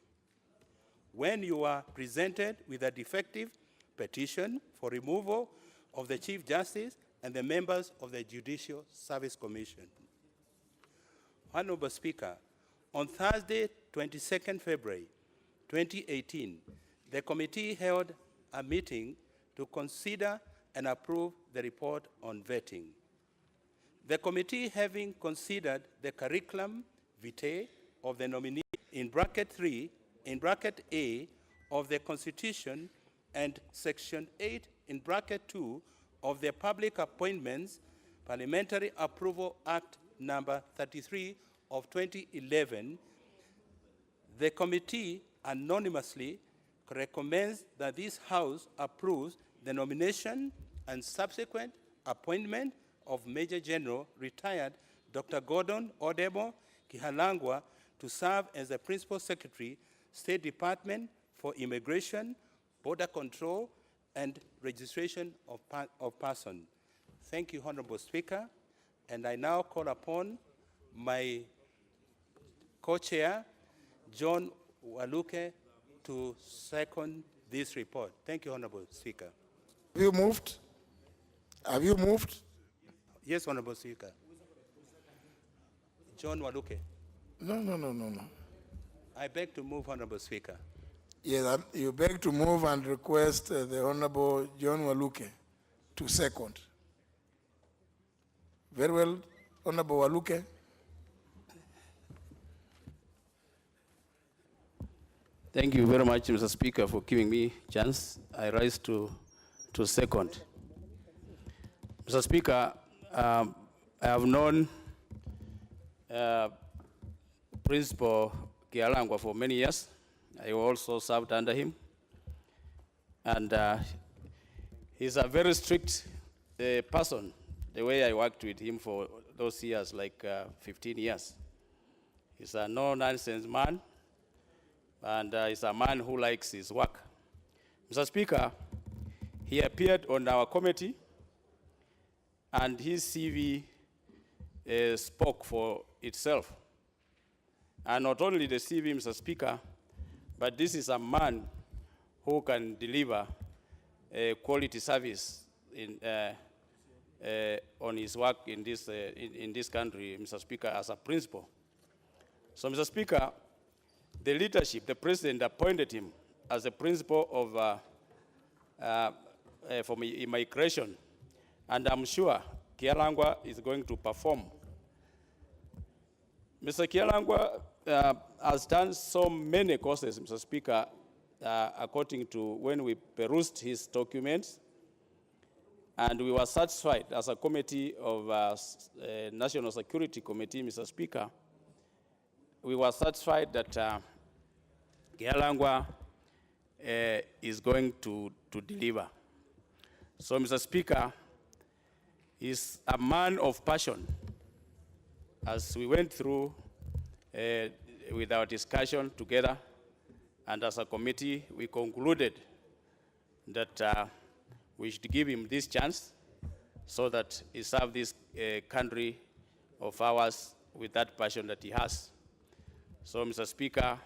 when you were presented with a defective petition for removal of the Chief Justice and the members of the Judicial Service Commission. Honorable Speaker, on Thursday, 22nd February 2018, the committee held a meeting to consider and approve the report on vetting. The committee, having considered the curriculum vitae of the nominee in bracket 3, in bracket A of the Constitution, and Section 8 in bracket 2 of the Public Appointments Parliamentary Approval Act number 33 of 2011, the committee anonymously recommends that this House approves the nomination and subsequent appointment of Major General retired Dr. Gordon Odemo Kihalangwa to serve as the Principal Secretary, State Department for Immigration, Border Control, and Registration of Persons. Thank you, Honorable Speaker. And I now call upon my co-chair, John Waluke, to second this report. Thank you, Honorable Speaker. Have you moved? Have you moved? Yes, Honorable Speaker. John Waluke. No. I beg to move, Honorable Speaker. Yes, you beg to move and request the Honorable John Waluke to second. Very well, Honorable Waluke. Thank you very much, Mr. Speaker, for giving me a chance. I rise to second. Mr. Speaker, I have known Principal Kihalangwa for many years. I also served under him. And he's a very strict person, the way I worked with him for those years, like 15 years. He's a no-nonsense man, and he's a man who likes his work. Mr. Speaker, he appeared on our committee, and his CV spoke for itself. And not only the CV, Mr. Speaker, but this is a man who can deliver quality service on his work in this country, Mr. Speaker, as a principal. So, Mr. Speaker, the leadership, the president appointed him as the principal of for immigration, and I'm sure Kihalangwa is going to perform. Mr. Kihalangwa has done so many courses, Mr. Speaker, according to when we perused his documents, and we were satisfied as a committee of National Security Committee, Mr. Speaker, we were satisfied that Kihalangwa is going to deliver. So, Mr. Speaker, he's a man of passion. As we went through with our discussion together, and as a committee, we concluded that we should give him this chance so that he serve this country of ours with that passion that he has. So, Mr. Speaker,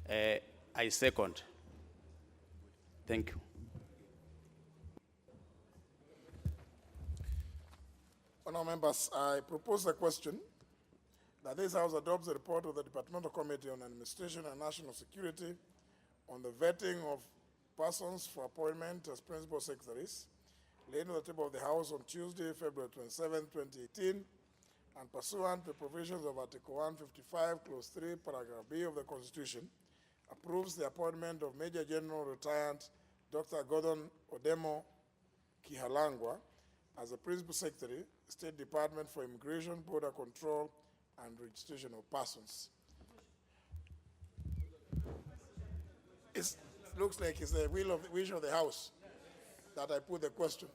I second. Thank you. Honourable members, I propose a question that this House adopts the report of the Departmental Committee on Administration and National Security on the vetting of persons for appointment as principal secretaries, laid on the table of the House on Tuesday, February 27, 2018, and pursuant to the provisions of Article 155, Clause 3, Paragraph B of the Constitution, approves the appointment of Major General retired Dr. Gordon Odemo Kihalangwa as the Principal Secretary, State Department for Immigration, Border Control, and Registration of Persons. It looks like it's the wish of the House that I put the question,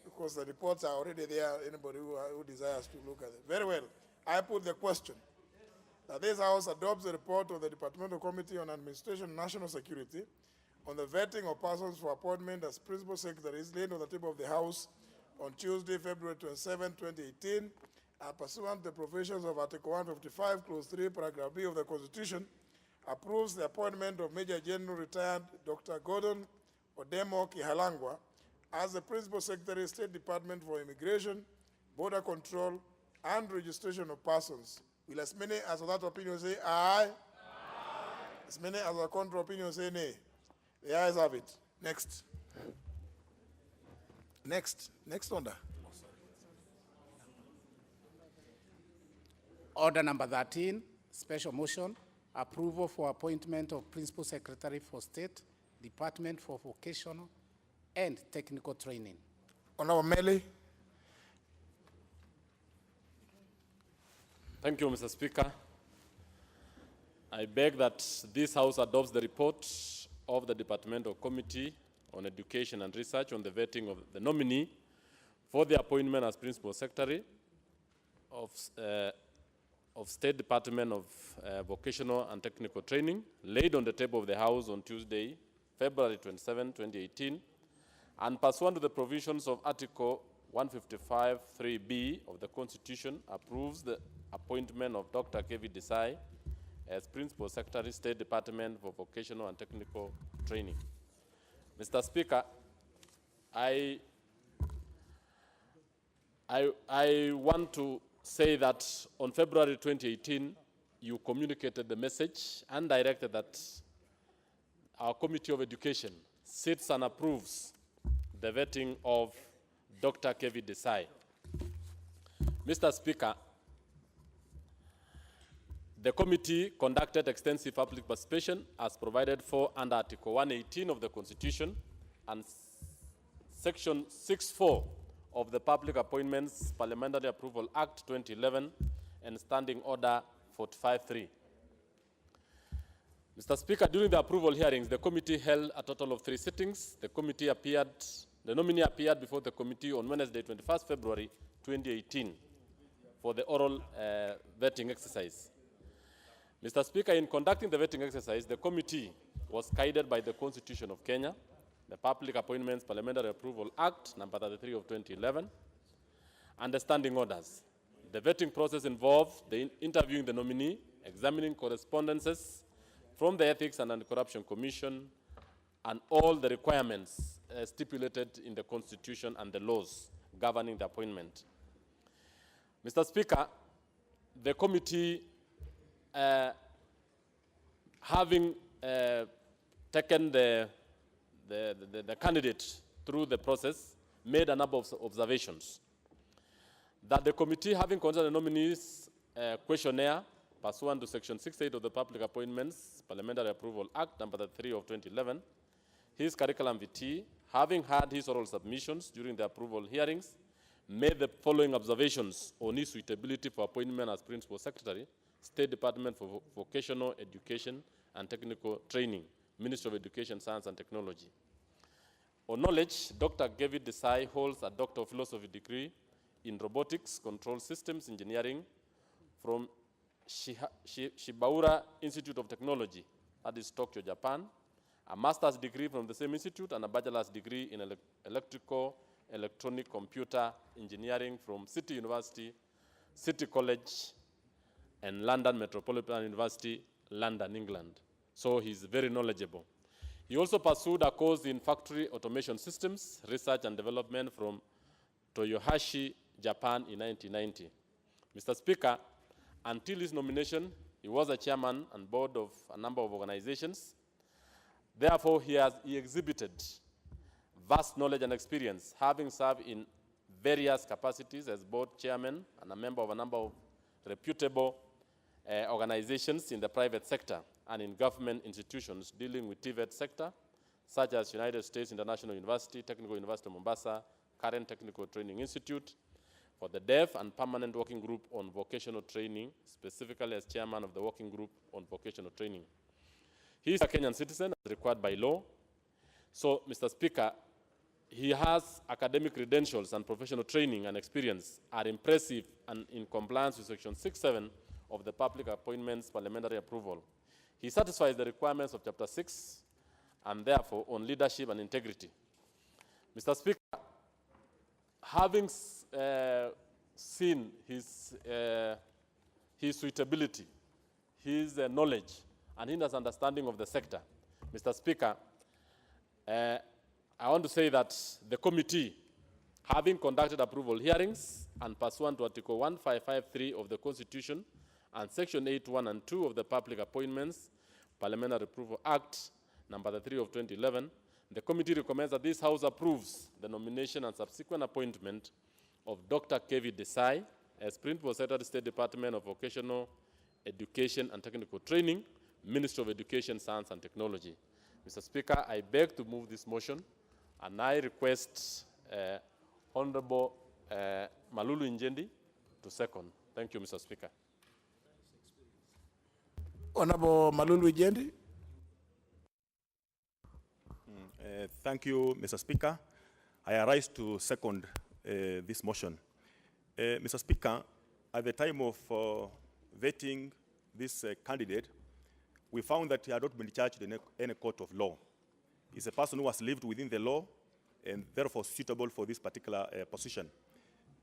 because the reports are already there, anybody who desires to look at it. Very well. I put the question that this House adopts the report of the Departmental Committee on Administration and National Security on the vetting of persons for appointment as principal secretaries, laid on the table of the House on Tuesday, February 27, 2018, and pursuant to the provisions of Article 155, Clause 3, Paragraph B of the Constitution, approves the appointment of Major General retired Dr. Gordon Odemo Kihalangwa as the Principal Secretary, State Department for Immigration, Border Control, and Registration of Persons. Will as many as of that opinion say aye? Aye. As many as of the contrary opinion say nay? The ayes have it. Next. Next order. Order number 13, special motion, approval for appointment of Principal Secretary for State Department for Vocational and Technical Training. Honorable Mele. Thank you, Mr. Speaker. I beg that this House adopts the report of the Departmental Committee on Education and Research on the vetting of the nominee for the appointment as Principal Secretary of State Department of Vocational and Technical Training, laid on the table of the House on Tuesday, February 27, 2018, and pursuant to the provisions of Article 155(3)(b) of the Constitution, approves the appointment of Dr. Kevi Desai as Principal Secretary, State Department for Vocational and Technical Training. Mr. Speaker, I want to say that on February 2018, you communicated the message and directed that our Committee of Education sits and approves the vetting of Dr. Kevi Desai. Mr. Speaker, the committee conducted extensive public participation as provided for under Article 118 of the Constitution and Section 6(4) of the Public Appointments Parliamentary Approval Act 2011 and Standing Order 45(3). Mr. Speaker, during the approval hearings, the committee held a total of 3 sittings. The nominee appeared before the committee on Wednesday, 21st February 2018 for the oral vetting exercise. Mr. Speaker, in conducting the vetting exercise, the committee was guided by the Constitution of Kenya, the Public Appointments Parliamentary Approval Act, number 33 of 2011, and the standing orders. The vetting process involved interviewing the nominee, examining correspondences from the Ethics and Anti-Corruption Commission, and all the requirements stipulated in the Constitution and the laws governing the appointment. Mr. Speaker, the committee, having taken the candidate through the process, made a number of observations. That the committee, having considered the nominees' questionnaire pursuant to Section 6(8) of the Public Appointments Parliamentary Approval Act, number 3 of 2011, his curriculum vitae, having had his oral submissions during the approval hearings, made the following observations on his suitability for appointment as Principal Secretary, State Department for Vocational Education and Technical Training, Ministry of Education, Science and Technology. On knowledge, Dr. Kevi Desai holds a Doctor of Philosophy degree in Robotics Control Systems Engineering from Shibaura Institute of Technology, that is Tokyo, Japan, a master's degree from the same institute, and a bachelor's degree in electronic computer engineering from City University, City College, and London Metropolitan University, London, England. So he's very knowledgeable. He also pursued a course in factory automation systems, research and development from Toyohashi, Japan in 1990. Mr. Speaker, until his nomination, he was a chairman and board of a number of organizations. Therefore, he exhibited vast knowledge and experience, having served in various capacities as board chairman and a member of a number of reputable organizations in the private sector and in government institutions dealing with TVET sector, such as United States International University, Technical University of Mombasa, Current Technical Training Institute, for the Deaf and Permanent Working Group on Vocational Training, specifically as chairman of the Working Group on Vocational Training. He is a Kenyan citizen as required by law. So, Mr. Speaker, he has academic credentials and professional training and experience are impressive and in compliance with Section 6(7) of the Public Appointments Parliamentary Approval. He satisfies the requirements of Chapter 6 and therefore on leadership and integrity. Mr. Speaker, having seen his suitability, his knowledge, and his understanding of the sector, Mr. Speaker, I want to say that the committee, having conducted approval hearings and pursuant to Article 1553 of the Constitution and Section 8(1) and 2 of the Public Appointments Parliamentary Approval Act, number 3 of 2011, the committee recommends that this House approves the nomination and subsequent appointment of Dr. Kevi Desai as Principal Secretary, State Department of Vocational Education and Technical Training, Ministry of Education, Science and Technology. Mr. Speaker, I beg to move this motion, and I request Honorable Malulu Njendi to second. Thank you, Mr. Speaker. Honorable Malulu Njendi. Thank you, Mr. Speaker. I arise to second this motion. Mr. Speaker, at the time of vetting this candidate, we found that he had not been charged in any court of law. He's a person who has lived within the law and therefore suitable for this particular position.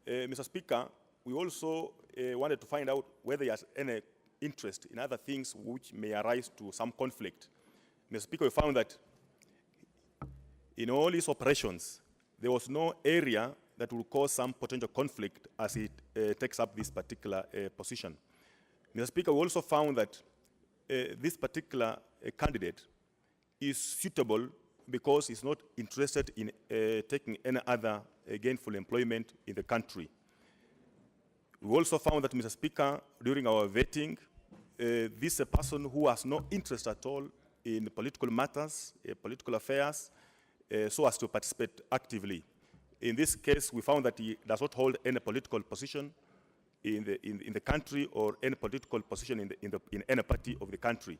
Mr. Speaker, we also wanted to find out whether he has any interest in other things which may arise to some conflict. Mr. Speaker, we found that in all his operations, there was no area that will cause some potential conflict as he takes up this particular position. Mr. Speaker, we also found that this particular candidate is suitable because he's not interested in taking any other gainful employment in the country. We also found that, Mr. Speaker, during our vetting, this is a person who has no interest at all in political matters, political affairs, so as to participate actively. In this case, we found that he does not hold any political position in the country or any political position in any party of the country.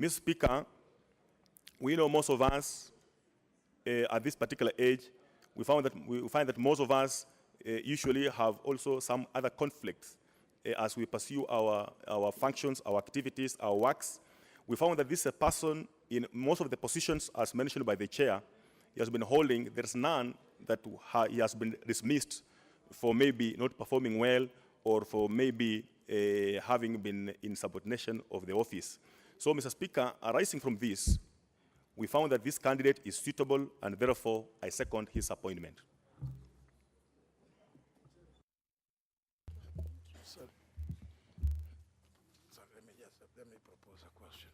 Mr. Speaker, we know most of us at this particular age, we find that most of us usually have also some other conflicts as we pursue our functions, our activities, our works. We found that this is a person in most of the positions, as mentioned by the chair, he has been holding, there's none that he has been dismissed for maybe not performing well or for maybe having been in subordination of the office. So, Mr. Speaker, arising from this, we found that this candidate is suitable, and therefore I second his appointment. Let me propose a question.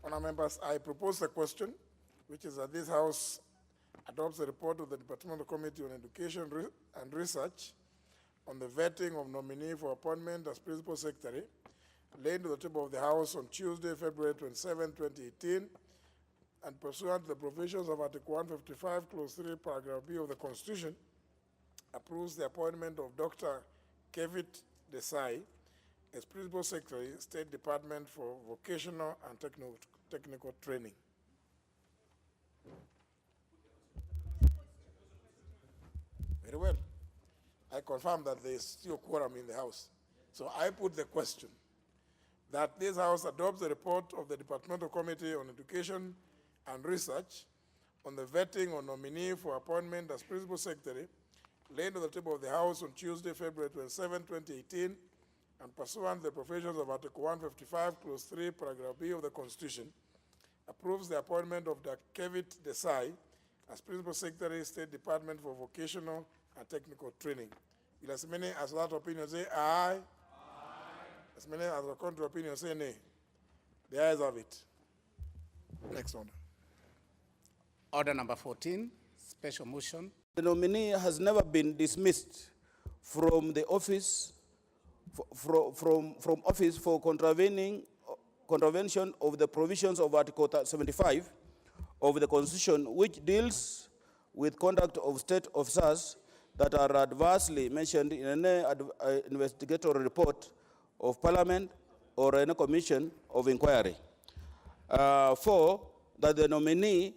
Honourable members, I propose a question, which is that this House adopts a report of the Departmental Committee on Education and Research on the vetting of nominee for appointment as Principal Secretary, laid to the table of the House on Tuesday, February 27, 2018, and pursuant to the provisions of Article 155, Clause 3, Paragraph B of the Constitution, approves the appointment of Dr. Kevit Desai as Principal Secretary, State Department for Vocational and Technical Training. Very well. I confirm that there is still quorum in the House. So I put the question that this House adopts the report of the Departmental Committee on Education and Research on the vetting of nominee for appointment as Principal Secretary, laid on the table of the House on Tuesday, February 27, 2018, and pursuant to the provisions of Article 155, Clause 3, Paragraph B of the Constitution, approves the appointment of Dr. Kevit Desai as Principal Secretary, State Department for Vocational and Technical Training. Will as many as that opinion say aye? Aye. As many as the contrary opinion say nay? The ayes have it. Next order. Order number 14, special motion. The nominee has never been dismissed from the office from office for contravention of the provisions of Article 75 of the Constitution, which deals with conduct of state officers that are adversely mentioned in any investigatory report of Parliament or any commission of inquiry. 4, that the nominee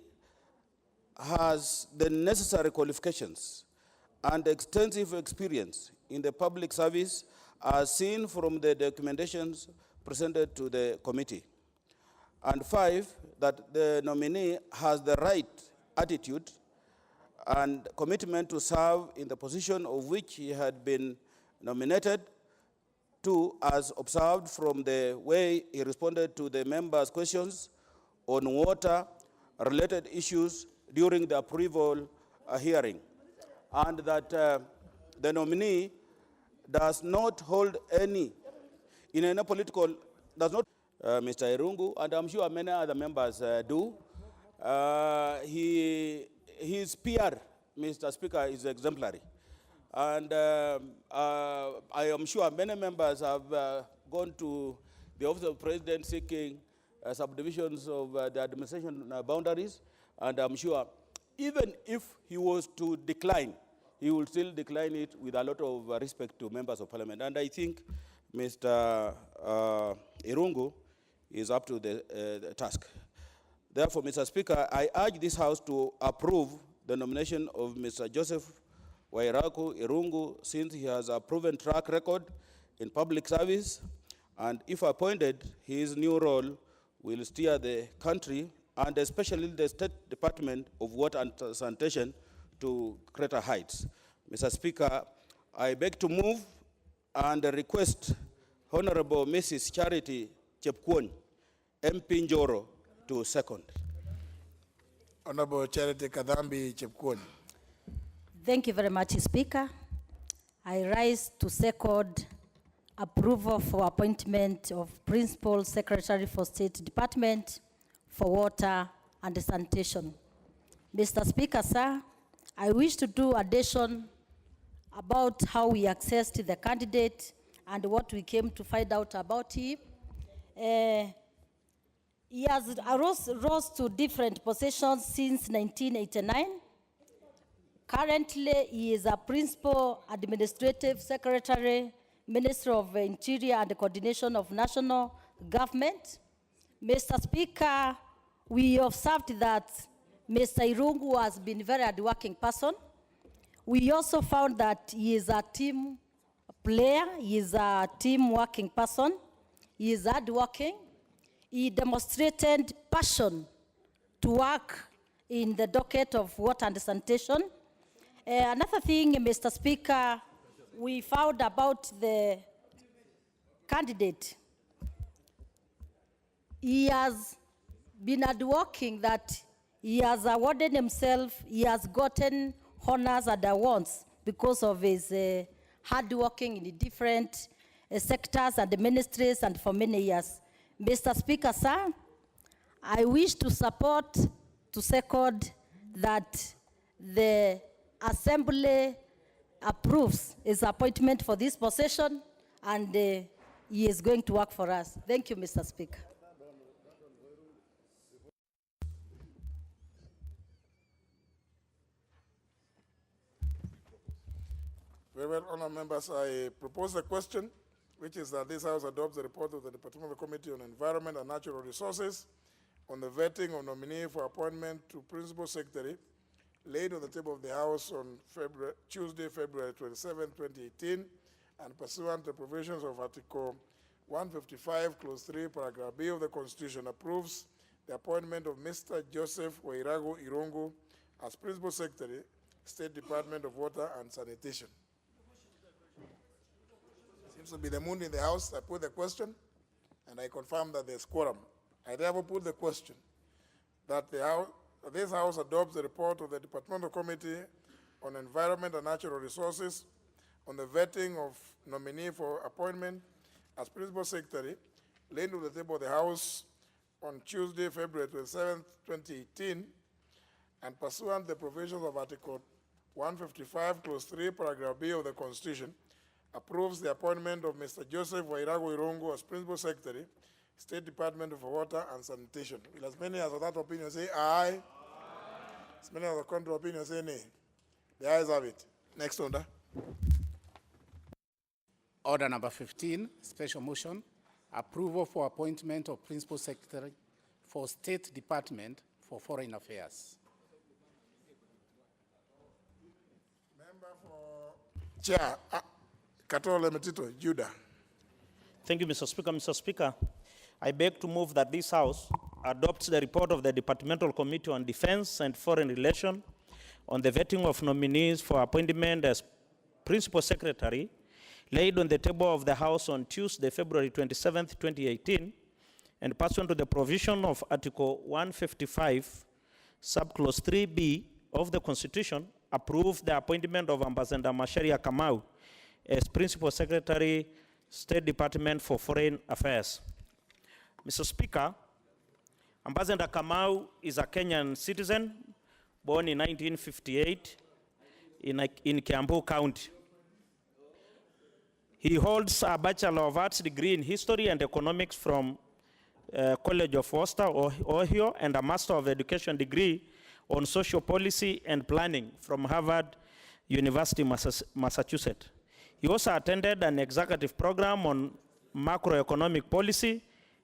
has the necessary qualifications and extensive experience in the public service as seen from the documentations presented to the committee. And 5, that the nominee has the right attitude and commitment to serve in the position of which he had been nominated to, as observed from the way he responded to the members' questions on water-related issues during the approval hearing, and that the nominee does not hold any, in any political, does not, Mr. Irungu, and I'm sure many other members do. His PR, Mr. Speaker, is exemplary. And I am sure many members have gone to the Office of President seeking subdivisions of the administration boundaries, and I'm sure even if he was to decline, he will still decline it with a lot of respect to members of parliament. And I think Mr. Irungu is up to the task. Therefore, Mr. Speaker, I urge this House to approve the nomination of Mr. Joseph Wairaku Irungu, since he has a proven track record in public service, and if appointed, his new role will steer the country, and especially the State Department of Water and Sanitation, to greater heights. Mr. Speaker, I beg to move and request Honorable Mrs. Charity Chepkwony, MP Njoro, to second. Honorable Charity Kadhambi Chepkwony. Thank you very much, Speaker. I rise to second approval for appointment of Principal Secretary for State Department for Water and Sanitation. Mr. Speaker, sir, I wish to do addition about how we accessed the candidate and what we came to find out about him. He has rose to different positions since 1989. Currently, he is a Principal Administrative Secretary, Minister of Interior and Coordination of National Government. Mr. Speaker, we observed that Mr. Irungu has been a very hardworking person. We also found that he is a team player, he is a team working person, he is hardworking. He demonstrated passion to work in the docket of water and sanitation. Another thing, Mr. Speaker, we found about the candidate. He has been hardworking, that he has awarded himself, he has gotten honors and awards because of his hard working in the different sectors and the ministries and for many years. Mr. Speaker, sir, I wish to support, to second that the Assembly approves his appointment for this position, and he is going to work for us. Thank you, Mr. Speaker. Very well, honourable members, I propose a question, which is that this House adopts the report of the Departmental Committee on Environment and Natural Resources on the vetting of nominee for appointment to Principal Secretary, laid on the table of the House on Tuesday, February 27, 2018, and pursuant to the provisions of Article 155, Clause 3, Paragraph B of the Constitution, approves the appointment of Mr. Joseph Wairagu Irungu as Principal Secretary, State Department of Water and Sanitation. Seems to be the mood in the House. I put the question, and I confirm that there's quorum. I therefore put the question that this House adopts the report of the Departmental Committee on Environment and Natural Resources on the vetting of nominee for appointment as Principal Secretary, laid on the table of the House on Tuesday, February 27, 2018, and pursuant to the provisions of Article 155, Clause 3, Paragraph B of the Constitution, approves the appointment of Mr. Joseph Wairagu Irungu as Principal Secretary, State Department of Water and Sanitation. Will as many as of that opinion say aye? Aye. As many as of the contrary opinion say nay? The ayes have it. Next order. Order number 15, special motion, approval for appointment of Principal Secretary for State Department for Foreign Affairs. Member for Chair, Katole Metito, Judah. Thank you, Mr. Speaker. Mr. Speaker, I beg to move that this House adopts the report of the Departmental Committee on Defense and Foreign Relations on the vetting of nominees for appointment as Principal Secretary, laid on the table of the House on Tuesday, February 27, 2018, and pursuant to the provision of Article 155, Subclause 3B of the Constitution, approve the appointment of Ambassador Macharia Kamau as Principal Secretary, State Department for Foreign Affairs. Mr. Speaker, Ambassador Kamau is a Kenyan citizen born in 1958 in Kiambu County. He holds a Bachelor of Arts degree in History and Economics from College of Worcester, Ohio, and a Master of Education degree on Social Policy and Planning from Harvard University, Massachusetts. He also attended an executive program on macroeconomic policy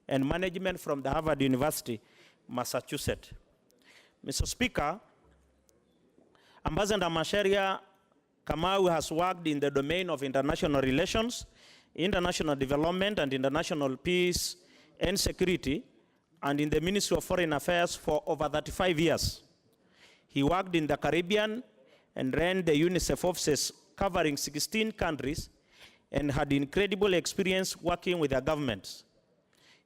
and management from the Harvard University, Massachusetts. Mr. Speaker, Ambassador Macharia Kamau has worked in the domain of international relations, international development, and international peace and security, and in the Ministry of Foreign Affairs for over 35 years. He worked in the Caribbean and ran the UNICEF offices covering 16 countries and had incredible experience working with their governments.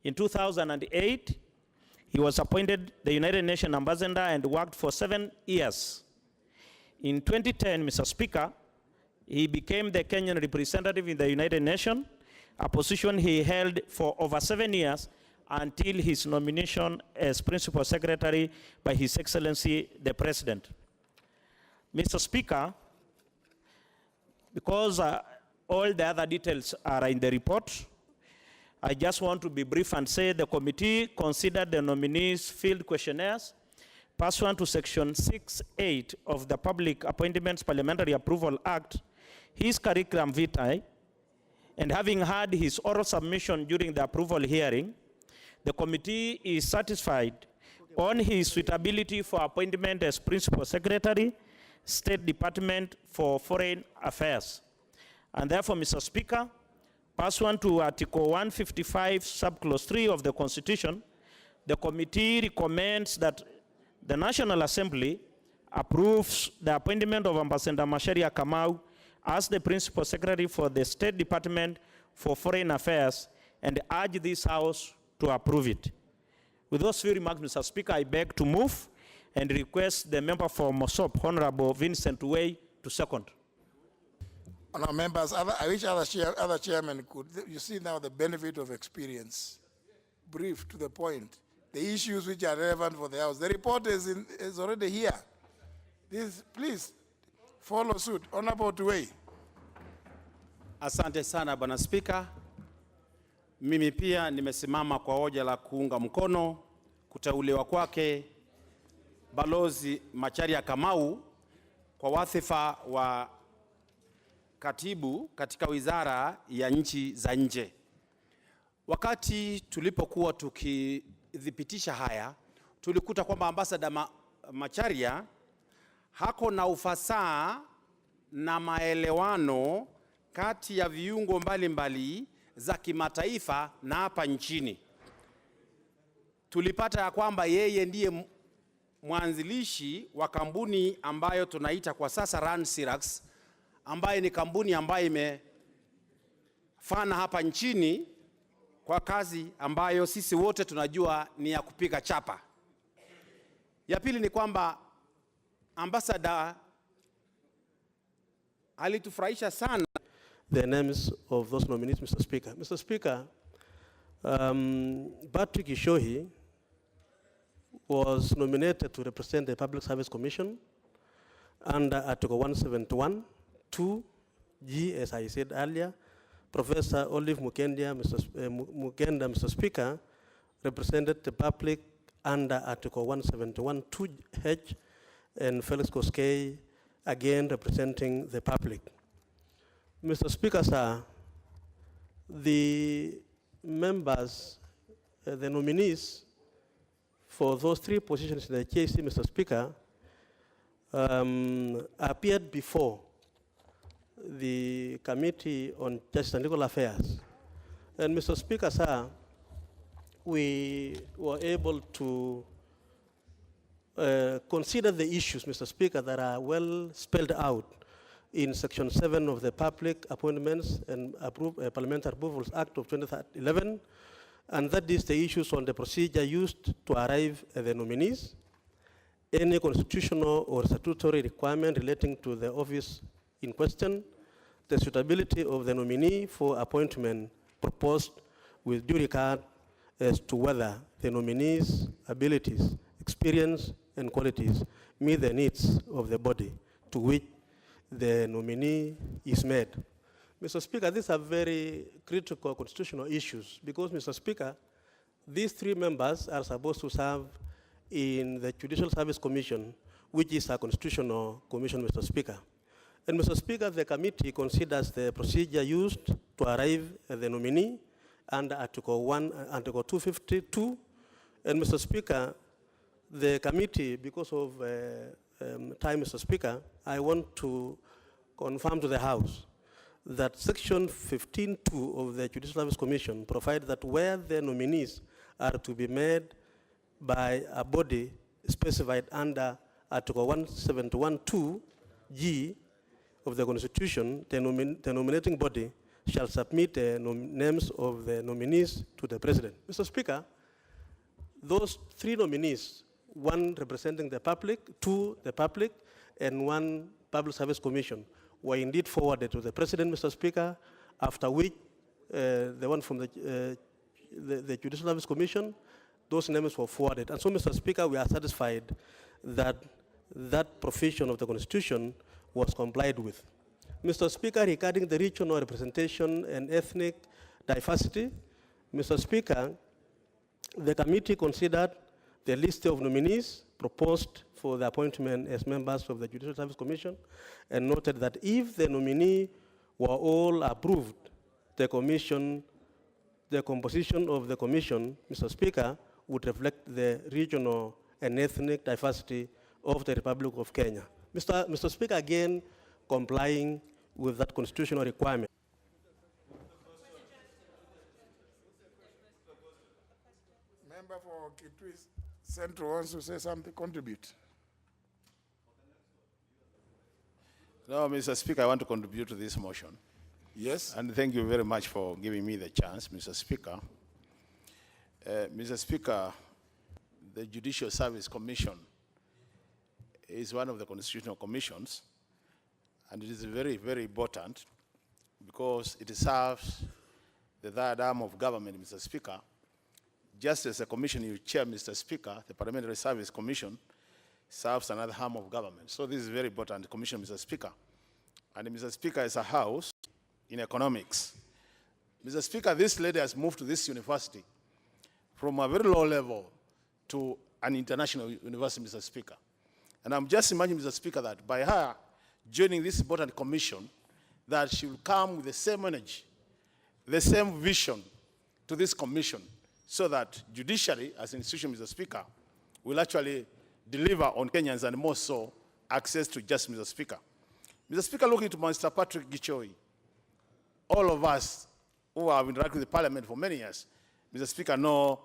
In 2008, he was appointed the United Nations Ambassador and worked for 7 years. In 2010, Mr. Speaker, he became the Kenyan representative in the United Nations, a position he held for over 7 years until his nomination as Principal Secretary by His Excellency the President. Mr. Speaker, because all the other details are in the report, I just want to be brief and say the committee considered the nominees' field questionnaires pursuant to Section 6(8) of the Public Appointments Parliamentary Approval Act, his curriculum vitae, and having had his oral submission during the approval hearing, the committee is satisfied on his suitability for appointment as Principal Secretary, State Department for Foreign Affairs. And therefore, Mr. Speaker, pursuant to Article 155, Subclause 3 of the Constitution, the committee recommends that the National Assembly approves the appointment of Ambassador Macharia Kamau as the Principal Secretary for the State Department for Foreign Affairs and urge this House to approve it. With those few remarks, Mr. Speaker, I beg to move and request the member for Mosop, Honorable Vincent Way, to second. Honourable members, I wish other chairmen could. You see now the benefit of experience. Brief, to the point. The issues which are relevant for the House. The report is already here. Please follow suit. Honourable Tuwei. Asante sana Bwana Spika. Mimi pia nimesimama kwa hoja la kuunga mkono kuteuliwa kwake Balozi Macharia Kamau kwa wadhifa wa katibu katika Wizara ya Nchi za Nje. Wakati tulipokuwa tukidhibitisha haya, tulikuta kwamba Ambassador Macharia hako na ufasaha na maelewano kati ya viungo mbalimbali za kimataifa na hapa nchini. Tulipata ya kwamba yeye ndiye mwanzilishi wa kampuni ambayo tunaita kwa sasa Run Sirax, ambaye ni kampuni ambayo imefana hapa nchini kwa kazi ambayo sisi wote tunajua ni ya kupiga chapa. Ya pili ni kwamba Ambassador alitufurahisha sana the names of those nominees, Mr. Speaker. Mr. Speaker, Patrick Ishohi was nominated to represent the Public Service Commission under Article 171, 2G, as I said earlier. Professor Olive Mukenda, Mr. Speaker, represented the public under Article 171, 2H, and Felix Koskei, again representing the public. Mr. Speaker, sir, the members, the nominees for those 3 positions in the JC, Mr. Speaker, appeared before the Committee on Justice and Legal Affairs. And Mr. Speaker, sir, we were able to consider the issues, Mr. Speaker, that are well spelled out in Section 7 of the Public Appointments and Parliamentary Approvals Act of 2011, and that is the issues on the procedure used to arrive at the nominees, any constitutional or statutory requirement relating to the office in question, the suitability of the nominee for appointment proposed with due regard as to whether the nominee's abilities, experience, and qualities meet the needs of the body to which the nominee is made. Mr. Speaker, these are very critical constitutional issues because, Mr. Speaker, these 3 members are supposed to serve in the Judicial Service Commission, which is a constitutional commission, Mr. Speaker. And Mr. Speaker, the committee considers the procedure used to arrive at the nominee under Article 252. And Mr. Speaker, the committee, because of time, Mr. Speaker, I want to confirm to the House that Section 15.2 of the Judicial Service Commission provides that where the nominees are to be made by a body specified under Article 171(2)(g) of the Constitution, the nominating body shall submit the names of the nominees to the President. Mr. Speaker, those 3 nominees, 1 representing the public, 2 the public, and 1 Public Service Commission, were indeed forwarded to the President, Mr. Speaker, after which the one from the Judicial Service Commission, those names were forwarded. And so, Mr. Speaker, we are satisfied that that provision of the Constitution was complied with. Mr. Speaker, regarding the regional representation and ethnic diversity, Mr. Speaker, the committee considered the list of nominees proposed for the appointment as members of the Judicial Service Commission and noted that if the nominee were all approved, the commission, the composition of the commission, Mr. Speaker, would reflect the regional and ethnic diversity of the Republic of Kenya. Mr. Speaker, again, complying with that constitutional requirement. Member for Kitui Central wants to say something, contribute. No, Mr. Speaker, I want to contribute to this motion. Yes. And thank you very much for giving me the chance, Mr. Speaker. Mr. Speaker, the Judicial Service Commission is one of the constitutional commissions, and it is very, very important because it serves the third arm of government, Mr. Speaker. Just as the commission you chair, Mr. Speaker, the Parliamentary Service Commission serves another arm of government. So this is very important commission, Mr. Speaker. And Mr. Speaker, is a house in economics. Mr. Speaker, this lady has moved to this university from a very low level to an international university, Mr. Speaker. And I'm just imagining, Mr. Speaker, that by her joining this important commission, that she will come with the same energy, the same vision to this commission, so that judiciary, as an institution, Mr. Speaker, will actually deliver on Kenyans and more so access to justice, Mr. Speaker. Mr. Speaker, looking to Mr. Patrick Gichoi, all of us who have interacted with the Parliament for many years, Mr. Speaker, know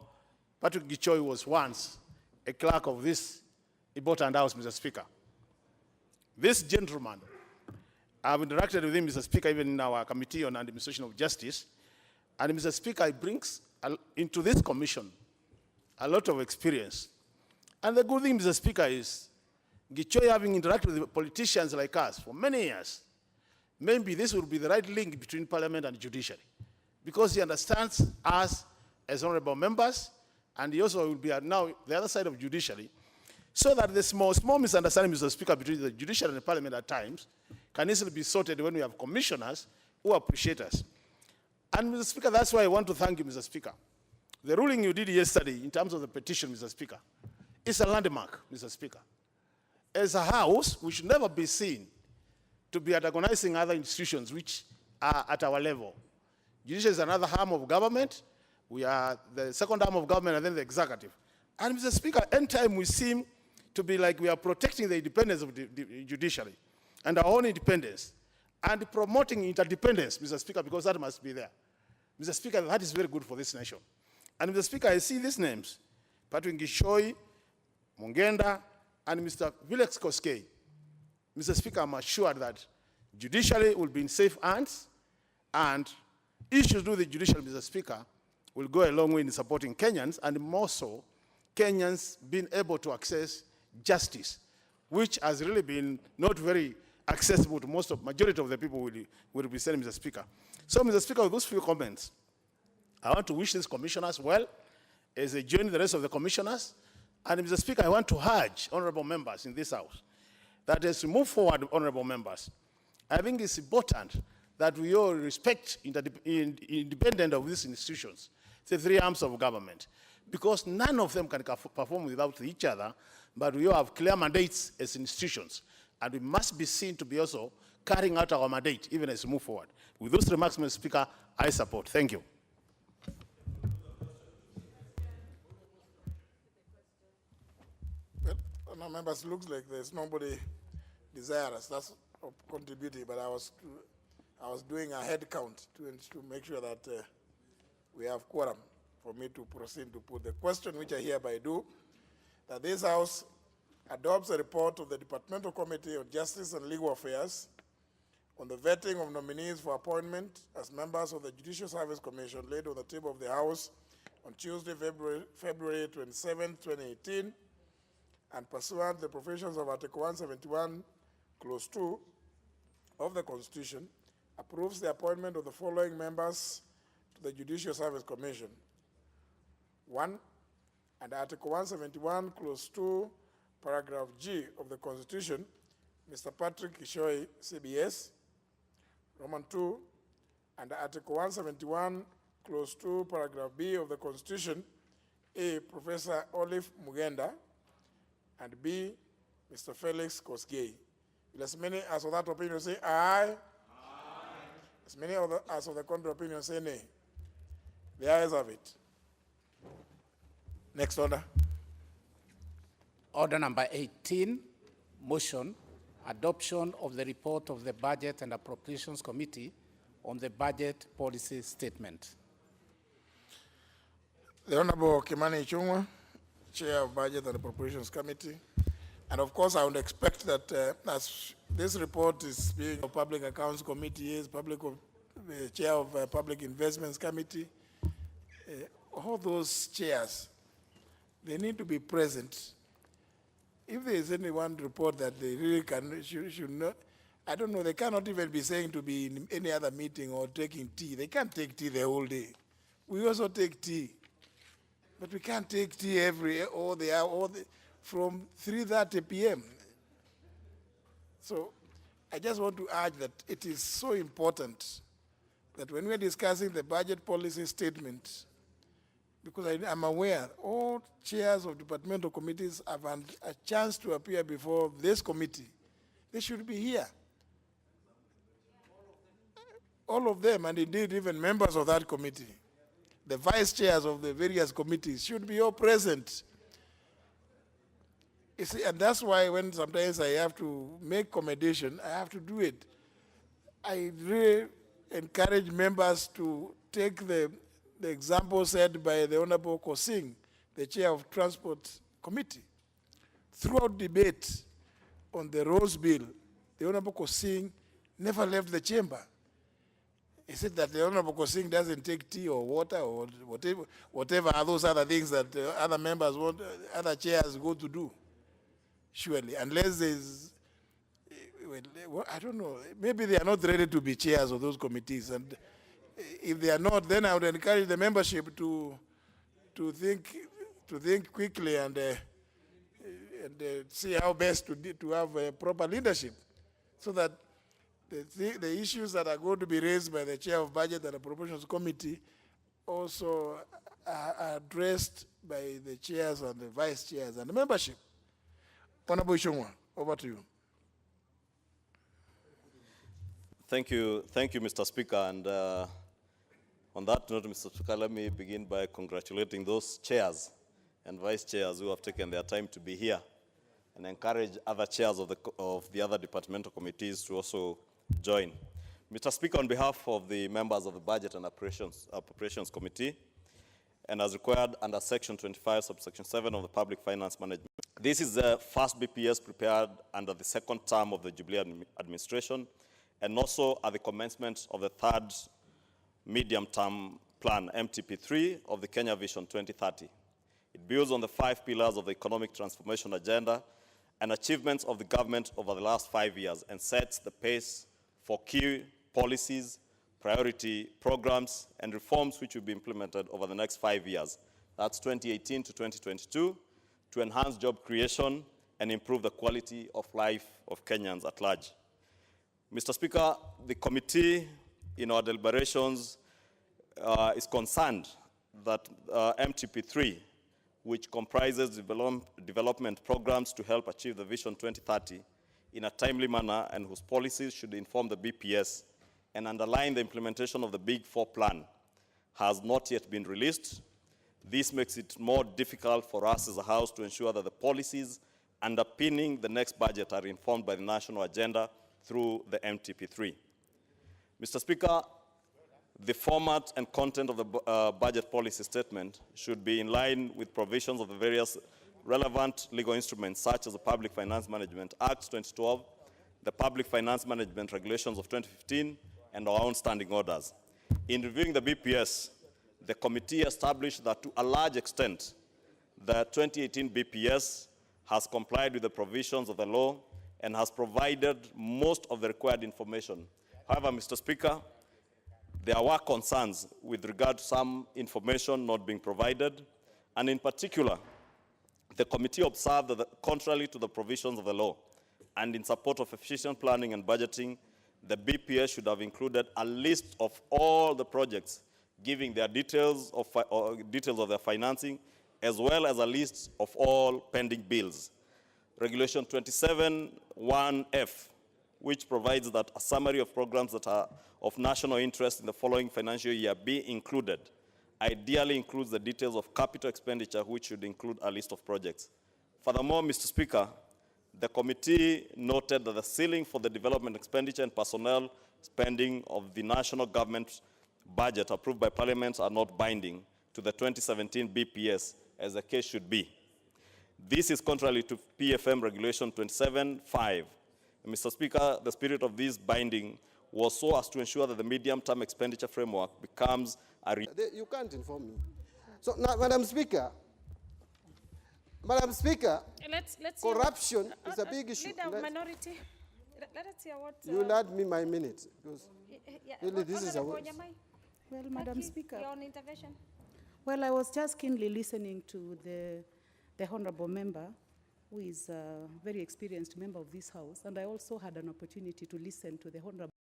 Patrick Gichoi was once a clerk of this important house, Mr. Speaker. This gentleman, I've interacted with him, Mr. Speaker, even in our Committee on Administration of Justice, and Mr. Speaker, he brings into this commission a lot of experience. And the good thing, Mr. Speaker, is Gichoi, having interacted with politicians like us for many years, maybe this will be the right link between Parliament and judiciary, because he understands us as honorable members, and he also will be now the other side of judiciary, so that the small misunderstanding, Mr. Speaker, between the judiciary and the Parliament at times can easily be sorted when we have commissioners who appreciate us. And Mr. Speaker, that's why I want to thank you, Mr. Speaker. The ruling you did yesterday in terms of the petition, Mr. Speaker, is a landmark, Mr. Speaker. As a house, we should never be seen to be antagonizing other institutions which are at our level. Judiciary is another arm of government. We are the second arm of government and then the executive. And Mr. Speaker, anytime we seem to be like we are protecting the independence of the judiciary and our own independence and promoting interdependence, Mr. Speaker, because that must be there. Mr. Speaker, that is very good for this nation. And Mr. Speaker, I see these names, Patrick Gichoi, Mungenda, and Mr. Vilex Koskei. Mr. Speaker, I'm assured that judiciary will be in safe hands, and issues with the judiciary, Mr. Speaker, will go a long way in supporting Kenyans, and more so, Kenyans being able to access justice, which has really been not very accessible to majority of the people will be saying, Mr. Speaker. So, Mr. Speaker, with those few comments, I want to wish these commissioners well as they join the rest of the commissioners. And Mr. Speaker, I want to urge honorable members in this house that as we move forward, honorable members, I think it's important that we all respect independent of these institutions, the three arms of government, because none of them can perform without each other, but we all have clear mandates as institutions, and we must be seen to be also carrying out our mandate even as we move forward. With those remarks, Mr. Speaker, I support. Thank you. Well, now members, looks like there's nobody desirous that's contributing, but I was doing a head count to make sure that we have quorum for me to proceed to put the question, which I hereby do, that this House adopts a report of the Departmental Committee on Justice and Legal Affairs on the vetting of nominees for appointment as members of the Judicial Service Commission laid on the table of the House on Tuesday, February 27, 2018, and pursuant to the provisions of Article 171, Clause 2 of the Constitution, approves the appointment of the following members to the Judicial Service Commission. 1, under Article 171, Clause 2, Paragraph G of the Constitution, Mr. Patrick Ishoi, CBS. Roman 2, under Article 171, Clause 2, Paragraph B of the Constitution, A, Professor Olive Mugenda, and B, Mr. Felix Kosgei. Will as many as of that opinion say aye? Aye. As many as of the contrary opinion say nay. The ayes have it. Next order. Order number 18, motion, adoption of the report of the Budget and Appropriations Committee on the budget policy statement. The Honorable Kimani Ichung'wa, Chair of Budget and Appropriations Committee. And of course, I would expect that as this report is being a Public Accounts Committee, is Chair of Public Investments Committee, all those chairs, they need to be present. If there is any one report that they really should not, I don't know, they cannot even be saying to be in any other meeting or taking tea. They can't take tea the whole day. We also take tea. But we can't take tea from 3:30 p.m. So I just want to urge that it is so important that when we're discussing the budget policy statement, because I'm aware all chairs of departmental committees have had a chance to appear before this committee. They should be here. All of them, and indeed even members of that committee, the vice chairs of the various committees should be all present. You see, and that's why when sometimes I have to make commendation, I have to do it. I really encourage members to take the example said by the Honorable Kosing, the Chair of Transport Committee. Throughout debate on the Rose Bill, the Honorable Kosing never left the chamber. He said that the Honorable Kosing doesn't take tea or water or whatever are those other things that other members want, other chairs go to do. Surely, unless there's, well, I don't know, maybe they are not ready to be chairs of those committees. And if they are not, then I would encourage the membership to think quickly and see how best to have proper leadership, so that the issues that are going to be raised by the Chair of Budget and Appropriations Committee also are addressed by the chairs and the vice chairs and the membership. Honorable Ichung'wa, over to you. Thank you, Mr. Speaker. And on that note, Mr. Speaker, let me begin by congratulating those chairs and vice chairs who have taken their time to be here, and encourage other chairs of the other departmental committees to also join. Mr. Speaker, on behalf of the members of the Budget and Appropriations Committee, and as required under Section 25, Subsection 7 of the Public Finance Management, this is the first BPS prepared under the second term of the Jubilee administration, and also at the commencement of the third medium-term plan, MTP3, of the Kenya Vision 2030. It builds on the 5 pillars of the economic transformation agenda and achievements of the government over the last 5 years, and sets the pace for key policies, priority programs, and reforms which will be implemented over the next 5 years. That's 2018 to 2022, to enhance job creation and improve the quality of life of Kenyans at large. Mr. Speaker, the committee in our deliberations is concerned that MTP3, which comprises development programs to help achieve the Vision 2030 in a timely manner and whose policies should inform the BPS and underline the implementation of the Big Four plan, has not yet been released. This makes it more difficult for us as a House to ensure that the policies underpinning the next budget are informed by the national agenda through the MTP3. Mr. Speaker, the format and content of the budget policy statement should be in line with provisions of the various relevant legal instruments such as the Public Finance Management Act 2012, the Public Finance Management Regulations of 2015, and our own standing orders. In reviewing the BPS, the committee established that to a large extent, the 2018 BPS has complied with the provisions of the law and has provided most of the required information. However, Mr. Speaker, there were concerns with regard to some information not being provided, and in particular, the committee observed that contrary to the provisions of the law and in support of efficient planning and budgeting, the BPS should have included a list of all the projects, giving their details of their financing, as well as a list of all pending bills. Regulation 27(1)(f), which provides that a summary of programs that are of national interest in the following financial year be included, ideally includes the details of capital expenditure, which should include a list of projects. Furthermore, Mr. Speaker, the committee noted that the ceiling for the development expenditure and personnel spending of the national government budget approved by Parliament are not binding to the 2017 BPS, as the case should be. This is contrary to PFM Regulation 27(5). Mr. Speaker, the spirit of this binding was so as to ensure that the medium-term expenditure framework becomes a... You can't inform me. So now, Madam Speaker, let's corruption is a big issue. Leader of minority. Let us hear what... You will add me my minute, because really this is a waste. Well, Madam Speaker. Your own intervention. Well, I was just keenly listening to the honorable member, who is a very experienced member of this House, and I also had an opportunity to listen to the honorable